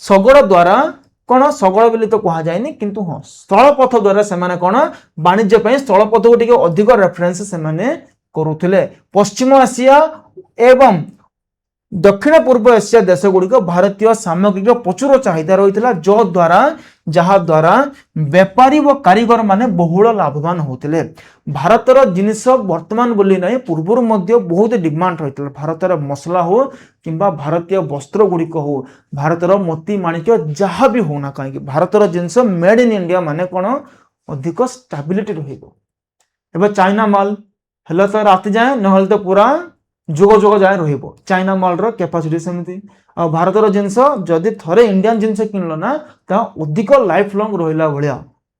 शगड़ द्वारा कौन शगड़ बोली तो कह जाए किंतु हाँ स्थलपथ द्वारा से कौन वाणिज्य स्थलपथ को अधिक रेफरेन्स से करुले। पश्चिम एशिया एवं दक्षिण पूर्व एशिया देश गुड़िक भारतीय सामग्री प्रचुर चाहिदा रही जो द्वारा जहा द्वारा व्यापारी व कारीगर माने बहुल लाभवान होते भारतर जिनिस वर्तमान बोली नहीं पूर्वर बहुत डिमांड रही भारतर मसला हो किंबा भारतीय वस्त्र गुड़िक हो भारतर मोती माणिक्य जहाँ भी होना कहीं भारतर जिनिस मेड इन इंडिया माने कौन अधिक स्टेबिलिटी रही चाइना माल हेल्ला तो राति जाए ना तो पूरा जुग जुग जाए रहिबो चाइना माल रो कैपेसिटी सेमती आ भारतर जिनस जदि थरे इंडियन जिनस किनलो ना ता अधिक लाइफ लॉन्ग रहिला भलिया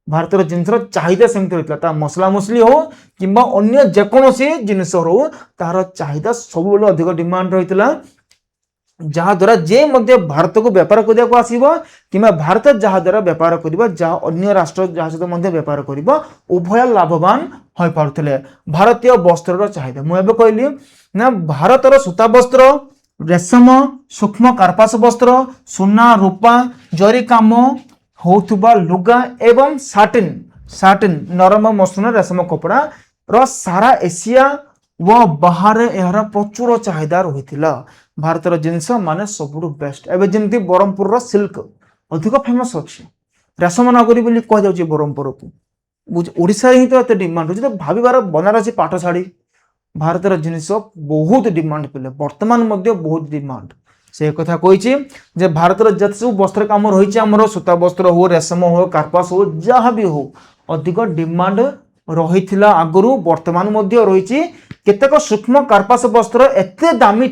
भारतर जिनसर चाहिदा सेमती रही मसला मसली हो कि अन्य जेकोसी जिनस हो तार चाहिदा सब अधिक डिमांड रही जहाद्वारा जे भारत को व्यापार करने आसो कि भारत जहाद्वारा व्यापार कर अन्य राष्ट्र जहाँ सहित व्यापार कर उभय लाभवान हो पारे। भारतीय वस्त्र चाहिदा मुझे कहली ना भारतर सूता वस्त्र रेशम सूक्ष्म कार्पास वस्त्र सुना रूपा जरी काम होथुबा लुगा एवं साटिन साटिन नरम मसृण रेशम कपड़ा रो सारा एशिया व बाहर यार प्रचुर चाहिदा रही भारतर जिनस माने सब बेस्ट एवं जमी ब्रह्मपुर सिल्क अधिक फेमस अच्छे रेशम नगरी बोली कह जाऊँ ब्रह्मपुर को ओडिशा ही तो डिमांड हो भावार बनारसी पाठ शाढ़ी भारतर जिनस बहुत डिमांड पे बर्तमान बहुत डिमांड से कथा कही भारतर जत सब वस्त्र कम रही आमर सूता वस्त्र हो रेशम हो कार्पास हो जहाँ भी हो अधिक डिमांड रही आगु बर्तमान रही केतक सूक्ष्म कार्पास वस्त्र एते दामी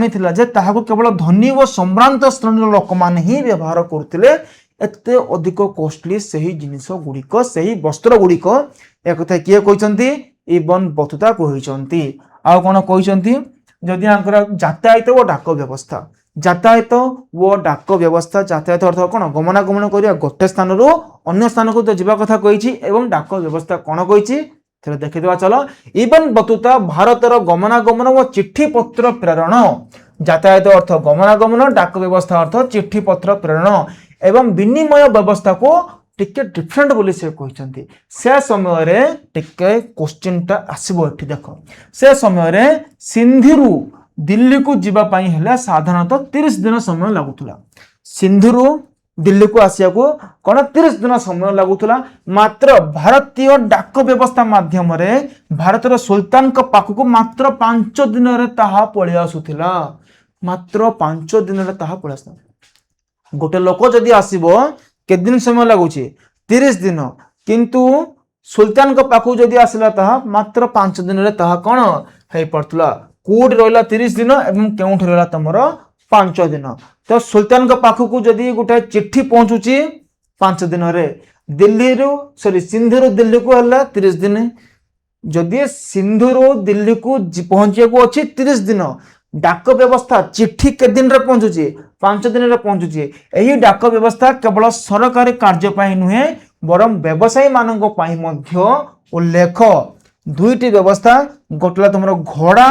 थिला जे ताहाको केवल धनी व सम्भ्रांत श्रेणी लोक माने ही व्यवहार करथिले एते अधिक कॉस्टली सही जिनिस गुड़िक सही वस्त्र गुड़िक एक कथा किए कहते इबन बतुता कहते आउ कौन कहते जदि यातायात व डाक व्यवस्था यातायात व डाक व्यवस्था यातायात अर्थ कौन गमनागमन करिया गोटे स्थान रु अन्य स्थान को तो जीवा कथा कही एवं डाक व्यवस्था कौन कही देखिदेवा चलो इबन बतुता भारतर गमनागमन व चिट्ठी पत्र प्रेरण यातायात अर्थ गमनागमन डाक व्यवस्था अर्थ चिट्ठी पत्र प्रेरण एवं विनिमय व्यवस्था को टिके डिफरेंट बोली से कहते से समय रे टिके क्वेश्चन टा आसीबो एठी देखो से समय रे सिंधीरु दिल्ली को जीवा पाई हेले साधारणतः 30 दिन समय लागुतला सिंधीरु दिल्ली को आसिया को कौन 30 दिन समय लगुला मात्र भारतीय डाक व्यवस्था माध्यम रे भारतर सुल्तान का पाख को मात्र 5 दिन रे ताहा पळि आसुथिला मात्र 5 दिन रे ताहा पळि आसुथिला गोटे लोक जदि आसीबो के दिन समय लगुची 30 दिन किंतु सुल्तान का पाख जदि आसिला ताहा मात्र 5 दिन रे ताहा कोन हे पड़तला कोड रहला 30 दिन एवं केउठ रहला तमर 5 दिन तो सुल्तान का पाख को जदि गोटे चिट्ठी पहुंचुची 5 दिन रे दिल्ली रु सॉरी सिंधु रु दिल्ली को हला 30 दिन जदि सिंधु रु दिल्ली को पहुंचे को अछि 30 दिन डाक व्यवस्था चिट्ठी के दिन रे पहुंचुची 5 दिन रे पहुंचुची एही डाक व्यवस्था केवल सरकारी कार्य पाई नुहे बरम व्यवसायी मानक पाई मध्य उल्लेख दुईटी व्यवस्था गोटला तुमरो घोड़ा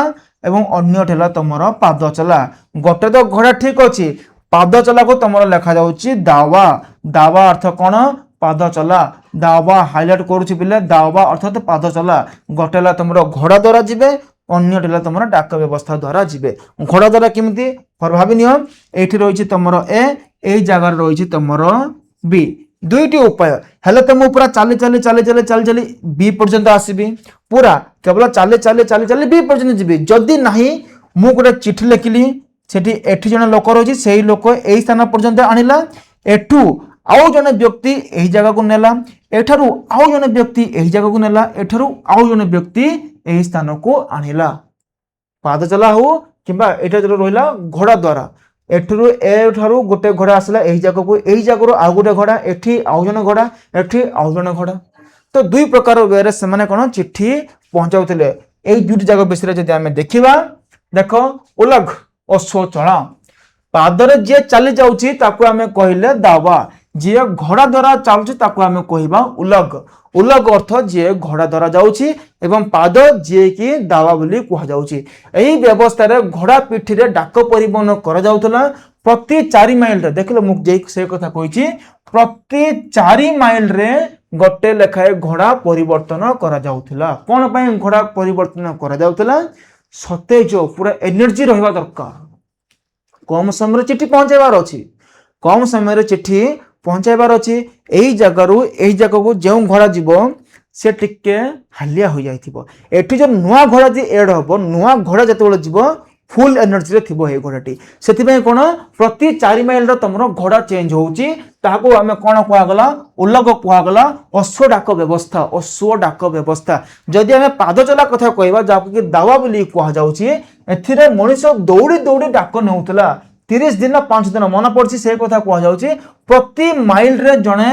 एवं अन्य ठेला तुमर पाद चला गोटे तो घोड़ा ठीक अच्छी पाद चला को तुम लिखा जाउची दावा दावा अर्थ कौन पाद चला दावा हाइलाइट करुछि पिले दावा अर्थात पाद चला गोटेला तुमर घोड़ा द्वारा जिबे अन्य ठेला तुमर डाक व्यवस्था द्वारा जिबे घोड़ा द्वारा किमिति प्रभावी नियम एठी रहिछि तुमर ए एई जगह रहिछि तुमर बी दुईटी उपाय हेले तो मु पूरा चाली चाली चाली चाली चाली चाली बी पर्यंत आसीबी पूरा केवल चाली चाली चाली चाली बी पर्यंत जीबी जदि नाही मु गोटे चिठी लिखिली सेठी एठी जने लोक रही सेही लोक एही स्थान पर्यंत आनिला एठू आउ जने व्यक्ति एही जगह को नेला एठारू आउ जने व्यक्ति एही जगह को नेला एठारू आउ जने व्यक्ति एही स्थान को आनिला पाद चला हो किबा एटा जो रहिला घोड़ा द्वारा एठारू गोटे घोड़ा आसला एही जगह को एही जगह आउ गोटे घोड़ा एठी आउ जने घोड़ा एठी आउ जने घोड़ा तो दुई प्रकार वे से माने कोन चिट्ठी पहुंचाउथिले एही दुई जगह विषय जदि आमे देखिबा देखो उलग अश्व चला पादरे जे चली जाउची ताकू आमे कहिले दावा जे घोड़ा द्वारा चालुची ताकू आमे कहिबा उलग उलग अर्थ जे घोड़ा द्वारा जाउची एवं पाद जे कि दावा बोली कह जाउची एही व्यवस्था रे घोड़ा पिठी रे डाक परिवहन करा जाउतला प्रति 4 माइल रे देखलो मु जे से कथा कहिची प्रति 4 माइल रे गोटे लेखाए घोड़ा परिवर्तन करा जाउतला कोन पय घोड़ा परिवर्तन करा जाउतला सतेज पूरा एनर्जी रहबा दरकार कम समय चिट्ठी पहुंचाइबार अछि कम समय चिट्ठी पहुंचाइबार अछि एही जगह को जो घोड़ा जीव से टिके हालिया हो जाइथिबो एठी जो नुआ घोड़ा जे एड हबो नुआ घोड़ा जते जीव फुल एनर्जी रे थिबो हे घोड़ाटी सेति पय कोन प्रति 4 माइल रो तमरो घोड़ा चेंज होउची ताको हमें कोन कुआ गला उल्लग कुआ गला अश्व डाक व्यवस्था जदि हमें पाद चला कथा कहबा जाको कि दावा बोली कुआ जाउची एथिरे मनुष्य दौड़ी दौड़ी डाक नेउतला 30 दिन 5 दिन मन पड़छि से कथा कुआ जाउची प्रति माइल रे जणे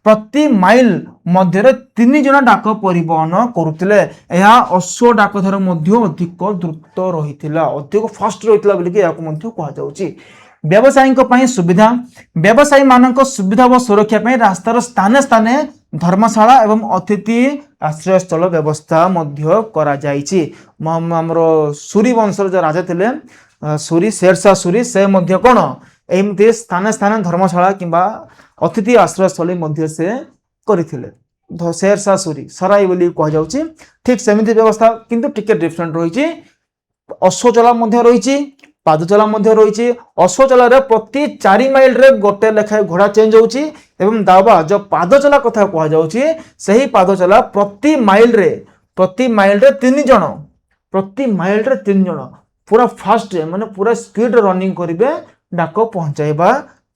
प्रति माइल मध्य 3 जन डाक परिवहन करुले। यह अश्व डाक ठार अधिक द्रुत रही अधिक फास्ट रही कहुच्छी। व्यवसायी सुविधा व्यवसायी मान सुविधा व सुरक्षा रास्तार स्थाने स्थाने धर्मशाला एवं अतिथि आश्रय स्थल व्यवस्था आमर सूरी वंशर जो राजा थे सूरी शेरशाह सूरी से कौन एमती स्थाने स्थाने धर्मशाला किंबा अतिथि आश्रय स्थल से करथिले। शेरशाह सूरी सराई बोली कहुच्छी। ठीक सेमती व्यवस्था किंतु टिके डिफरेंट रही। अश्व चला रही पाद चला रही। अश्व चलार प्रति 4 माइल रे गोटे लेखाए घोड़ा चेंज होची एवं दावा जो पाद चला कथा कहुच्छी सही पाद चला प्रति माइल रे 3 जन प्रति माइल रे 3 जन पूरा फास्ट माने पूरा स्पीड रनिंग करिवे डाक पहुंचाइबा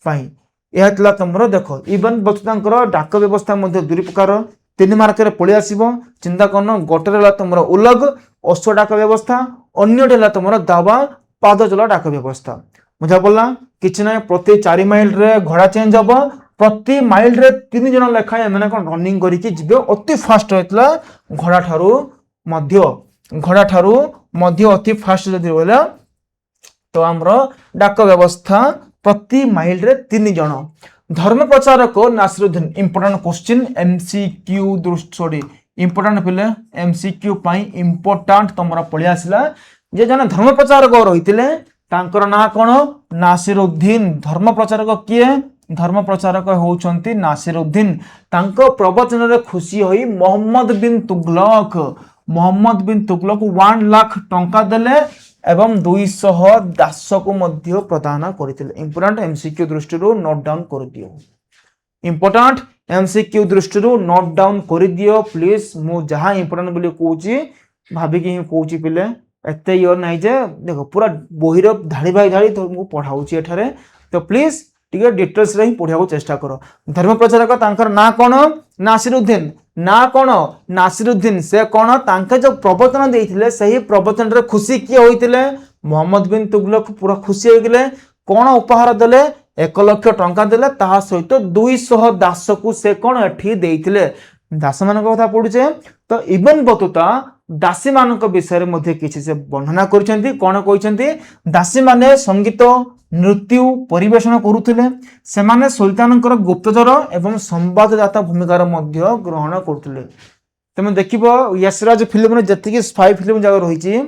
पाई। यह थिला तुमरो देखो इवन बचतांकर डाक व्यवस्था मध्य 2 प्रकार 3 मार्क रे पळि आसीबो। चिंता करनो गोटे रहला तुमरो उलग अश्व डाक व्यवस्था अन्य रहला तुमरो दावा पाद चला डाक व्यवस्था। बुझा पड़ला किछ नै प्रति 4 माइल रे घोड़ा चेंज हबो प्रति माइल रे 3 जन लेखाए माने कोन रनिंग करी कि जिबे अति फास्ट होतला घोड़ा ठारू मध्य अति फास्ट जदि होला तो हमरो डाक व्यवस्था प्रति माइल रे 3 जन। धर्म प्रचारक नासिरुद्दीन इंपोर्टेंट क्वेश्चन एमसीक्यू दृष्टि इंपोर्टेंट पिले एमसीक्यू पाई इंपोर्टेंट तमरा पळि आसिला जे जने धर्म प्रचारक रहितिले तांकर ना कोन नासिरुद्दीन। धर्म प्रचारक किए धर्म प्रचारक होउचंती नासिरुद्दीन। तांको प्रवचन रे खुशी होई मोहम्मद बिन तुगलक 1 लाख टंका देले एवं 200 दास को मध्य प्रदान करथिले। इंपोर्टेंट एमसीक्यू दृष्टि नोट डाउन कर दियो। इंपोर्टेंट एमसीक्यू दृष्टि नोट डाउन कर दियो प्लीज। मु जहां इंपोर्टेंट बोली कहूची भाबिकी ही कहूची पिले एते इयर नाही जे देखो पूरा बहिर धाड़ी बाई धाड़ी तुमको पढ़ाऊची एठारे तो प्लीज टिके डिटेल्स रे ही पढ़िया चेष्टा करो। धर्म प्रचारक तांकर ना कोन नासिरुद्दीन ना कोन नासिरुद्दीन से कोन तांके जो प्रवचन देइथिले सही प्रवचन रे खुशी किए होइतिले मोहम्मद बिन तुगलक पूरा खुशी हो गेले। कोन उपहार देले 1 लाख टंका देले ताहा सहित 200 दास को से कोन एठी देइथिले। दास मान कथा पडुचे तो इबन बतुता दासी मान विषय मध्ये किछि से वर्णना करछंती। कोन कहिसंती दासी माने संगीत नृत्य परिवेषण करुथिले से माने सुल्तानकर गुप्तचर एवं संवाददाता भूमिकार मध्ये ग्रहण करुथिले। तमे देखिबो यशराज फिल्म रे जति स्पाई फिल्म जगह रहिछि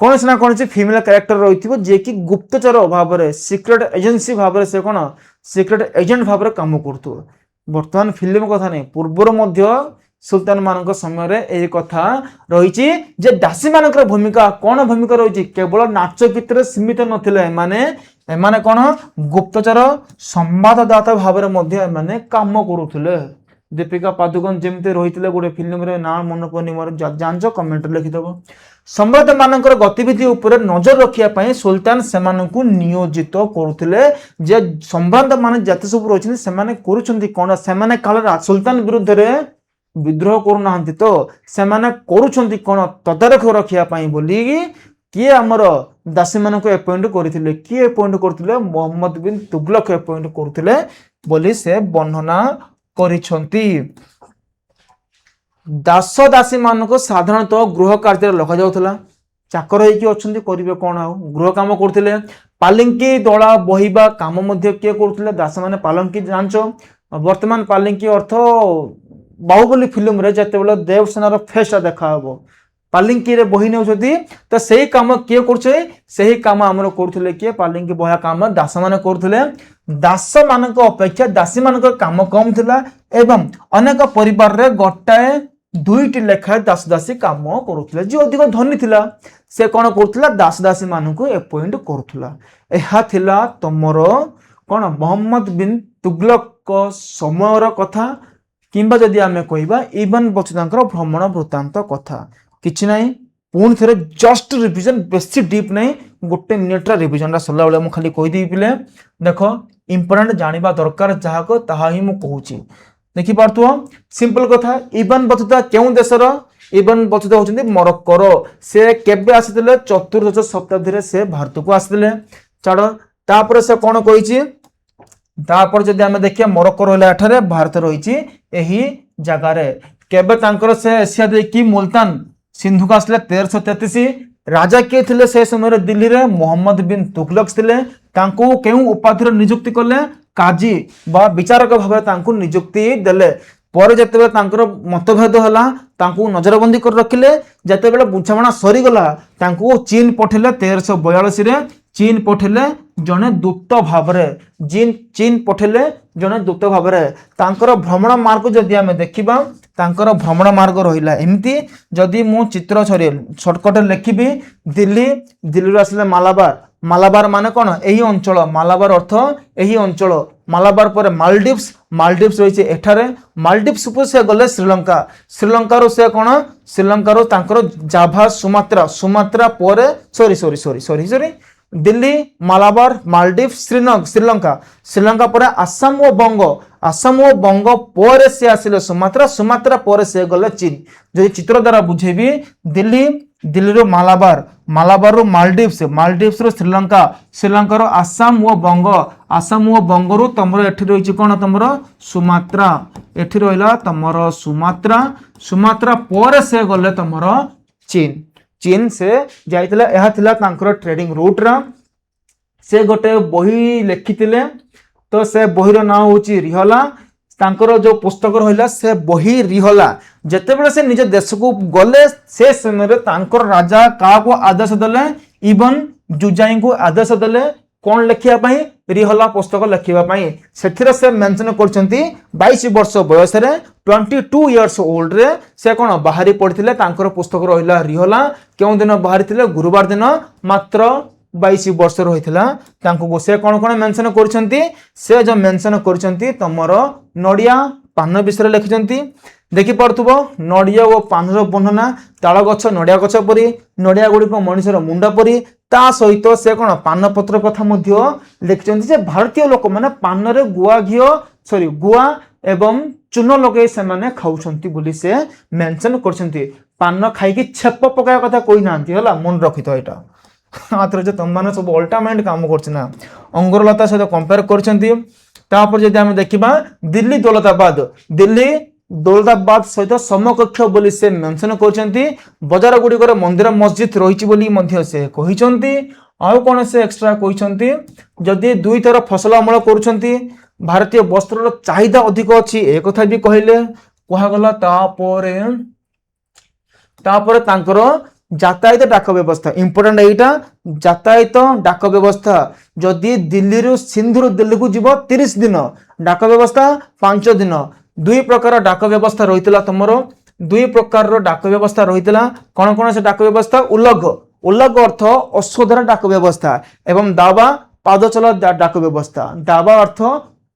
कोन से ना कोन से फीमेल कैरेक्टर रहिथिबो जे कि गुप्तचर अभाव रे सीक्रेट एजेंसी भाव रे से कोन सीक्रेट एजेंट भाव रे काम करथो। वर्तमान फिल्म कथा नै पूर्वर मध्ये सुल्तान मानक समय रे एही कथा रहिछि जे दासी मानकर भूमिका कोन भूमिका रहिछि केवल नाच गीत रे सीमित नथिले माने कोन गुप्तचर संवाददाता भाव रे मध्ये माने काम करूथिले। दीपिका पादुकोण जेमते रहिथिले गोटे फिल्म रे ना मन पनि मोर जानजो कमेंट लिखि देबो। संवाद मानकर गतिविधि ऊपर नजर रखिया पई सुल्तान सेमानकु नियोजित करूथिले जे संवाद माने जते सब रहिछि सेमाने करूछंती कोन सेमाने काल सुल्तान विरुद्ध रे विद्रोह करू नाहंती तो सेमाने करूछंती कोन तदारख रखिया पई बोली किए हमर दासी मानक अपॉइंट करथिले किए अपॉइंट करथिले मोहम्मद बिन तुगलक अपॉइंट करथिले बोली से वर्णना करिछंती। दास दासी मानक साधारणतः गृह कार्य लखा जाउथला चाकर होइकी अछंती करिवे कोन आ गृह काम करथिले। पालिंकी दळा बहिबा काम मध्ये किए करथिले दास माने पालंकी जानचो। वर्तमान पालिंकी अर्थ बाहुबली फिल्म रे जते बेला देवसेनार फेसटा देखा हबो पालिंकी रे बही नेउछथि तो सही काम किए करछे सही काम हमर करथिले किए पालिंकी बहा काम दास माने करथिले। दास मानक अपेक्षा दासी मानक काम कम थिला एवं अनेक परिवार रे गोटाए 2टी लेखा दास दासी काम करुथिले। जे अधिक धनी थिला से कोन करथिला दास दासी मानक अपॉइंट करथिला। एहा थिला तमरो कोन मोहम्मद बिन तुगलक को समयर कथा किंबा जदि आमे कहिबा इबन बचतांकर भ्रमण वृत्तांत कथा किछि नै पुन थरे जस्ट रिवीजन बेसी डीप नै गोटे मिनिट रा रिवीजन रा सल्ला बेले मु खाली कहि दी पिले देखो इंपोर्टेंट जानिबा दरकार जहा को ताहा ही मु कहूची देखि पारतुओ सिंपल कथा। इबन बतुता केउ देशर इबन बतुता होचंदी मोरक्कोर से केबे आसितले चतुर्दश शताब्दी रे से भारत को आसितले छाड़ तापर से कोन कहिची तापर जदि आमे देखिया मोरक्को रहला एठारे भारत रहिछि एही जगार केबे तांकर से एशिया देखि मुल्तान सिंधु का आसले 1333 राजा किए थिले से समय दिल्ली रे मोहम्मद बिन तुगलक थिले तांको केउ उपाधि नियुक्ति कले काजी बा विचारक भाव तांको नियुक्ति देले पर जेतेबेले तांकर मतभेद होला तांको नजरबंदी कर रखिले जेतेबेले बुझामणा सरी गला तांको चीन पठिले 1342 रे चीन पठिले जने दूत भाव रे चीन पठिले जने दूत भाव रे तांकर भ्रमण मार्ग जदि आमे देखिबा तांकर भ्रमण मार्ग रहिला एमती जदि मु चित्र छरे शॉर्टकट लिखिबी दिल्ली रो आसले मालाबार माने कोन एही अंचल मालाबार अर्थ एही अंचल मालाबार पर मालदीव्स रहिছে एठारे मालदीव्स पर से गले श्रीलंका रो से कोन श्रीलंका रो तांकर जाभा सुमात्रा पर सॉरी दिल्ली मालाबार मालदीव श्रीलंका पर आसाम और बंग पर से आसिले सुमात्रा पर से गले चीन जदि चित्र द्वारा बुझेबी दिल्ली रो मालाबार रो मालदीव्स रो श्रीलंका रो आसाम और बंग रो तमरो एठी रहिछि कोन तमरो सुमात्रा एठी रहिला तमरो सुमात्रा पर से गले तमरो चीन से जाइतिला एहा थिला तांकर ट्रेडिंग रूट रा से गोटे बही लिखितिले तो से बही रो नाम होची रिहला तांकर जो पुस्तक रहिला से बही रिहला जेतेबेले से निज देश को गले से समय रे तांकर राजा का को आदेश देले इवन जुजाई को आदेश देले कोन लिखिया पई रिहला पुस्तक लिखिबा पई सेथिरे से मेंशन करचंती 22 वर्ष बयस रे 22 इयर्स ओल्ड रे से कोन बाहरी पड़थिले तांकर पुस्तक रहिला रिहला केउ दिन बाहरी थिले गुरुवार दिन मात्र 22 वर्ष रहिथिला तांको से कोन मेंशन करचंती से जो मेंशन करचंती तमरो नडिया पान विषय लिखिचंती देखि पड़थुबो नडिया और पान रो वर्णना ताଳ गछ नडिया गछ परी नडिया गुडी को मनुष्यर मुंडा परी ता सहित से कोन पान पत्र कथा मध्य लिखिचंती जे भारतीय लोक माने पान रे गुआ एवं चून लगे से माने खाउछंती बोली से मेंशन करछंती पान खाई कि छेप पकाया कथा कोई नांती हला मन रखितो एटा मात्र जे तुम माने सब अल्टा माइंड काम करछ ना अंगरलता से कंपेयर करछंती तापर जदि हम देखिबा दिल्ली दौलताबाद सहित समकक्ष बोली से मेंशन करछंती बाजार गुडी करे मंदिर मस्जिद रहिछि बोली मध्य से कहिछंती आउ कोन से एक्स्ट्रा कहिछंती जदि दुई थर फसल अमल करूछंती भारतीय वस्त्र चाहिदा अधिक अछि ए कथा भी कहिले कहा गला तापर तांकर यातायात डाक व्यवस्था इंपोर्टेंट एटा यातायात डाक व्यवस्था जदि दिल्ली रो सिंधु दिल्ली को जीव 30 दिन डाक व्यवस्था 5 दिन दुई प्रकार डाक व्यवस्था रहितला तमरो दुई प्रकार रो डाक व्यवस्था रहितला कोन से डाक व्यवस्था उल्लग अर्थ अश्वधारा डाक व्यवस्था एवं दावा पादचला डाक व्यवस्था दावा अर्थ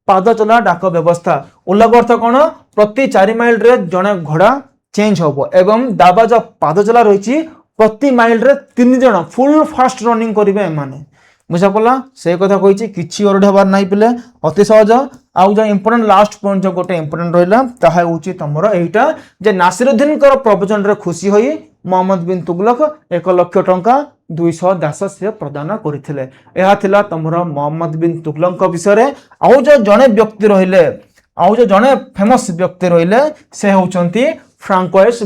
पादचला डाक व्यवस्था उल्लग अर्थ कोन प्रति 4 माइल रे जने घोड़ा चेंज होबो एवं दावा जो पादचला रहिछि प्रति माइल रे 3 जण फुल फास्ट रनिंग करिवे माने बुझा पला से कथा कहिछि किछि ओरड हबार नाही पिले अति सहज आउ जो इंपोर्टेंट लास्ट पॉइंट जो गोटे इंपोर्टेंट रहिला ताहा होछि तमरो एटा जे नासिरुद्दीन कर प्रवचन रे खुशी होई मोहम्मद बिन तुगलक 1 लाख टंका 200 दास से प्रदान करथिले एहा थिला तमरो मोहम्मद बिन तुगलक विषय रे आउ जो जने व्यक्ति रहिले आउ जो जने फेमस व्यक्ति रहिले से होचंती फ्रांकोइस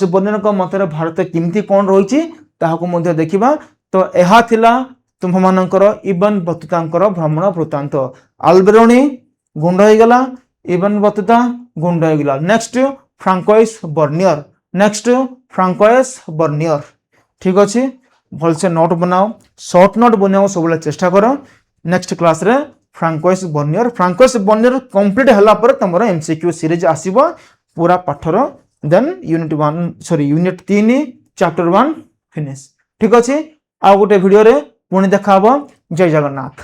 बर्नियर को मतरे भारत किमती कोन रहिछि ताहाको मध्ये देखिबा तो एहा थिला तुम्भमानकर इबन बतुतांकर भ्रमण वृत्तांत आल्बेरोनी गुंड हो गला इबन बतुता गुंड हो गला नेक्स्ट फ्रांकोइस बर्नियर ठीक अछि भल से नोट बनाओ शॉर्ट नोट बनाओ सब चेष्टा करो नेक्स्ट क्लास रे फ्रांकोइस बर्नियर कंप्लीट हला पर तमरो एमसीक्यू सीरीज आसीबो पूरा पाठर देन यूनिट 3 चैप्टर 1 फिनिश ठीक अछि आ गोटे वीडियो रे पुणी देखा जय जगन्नाथ।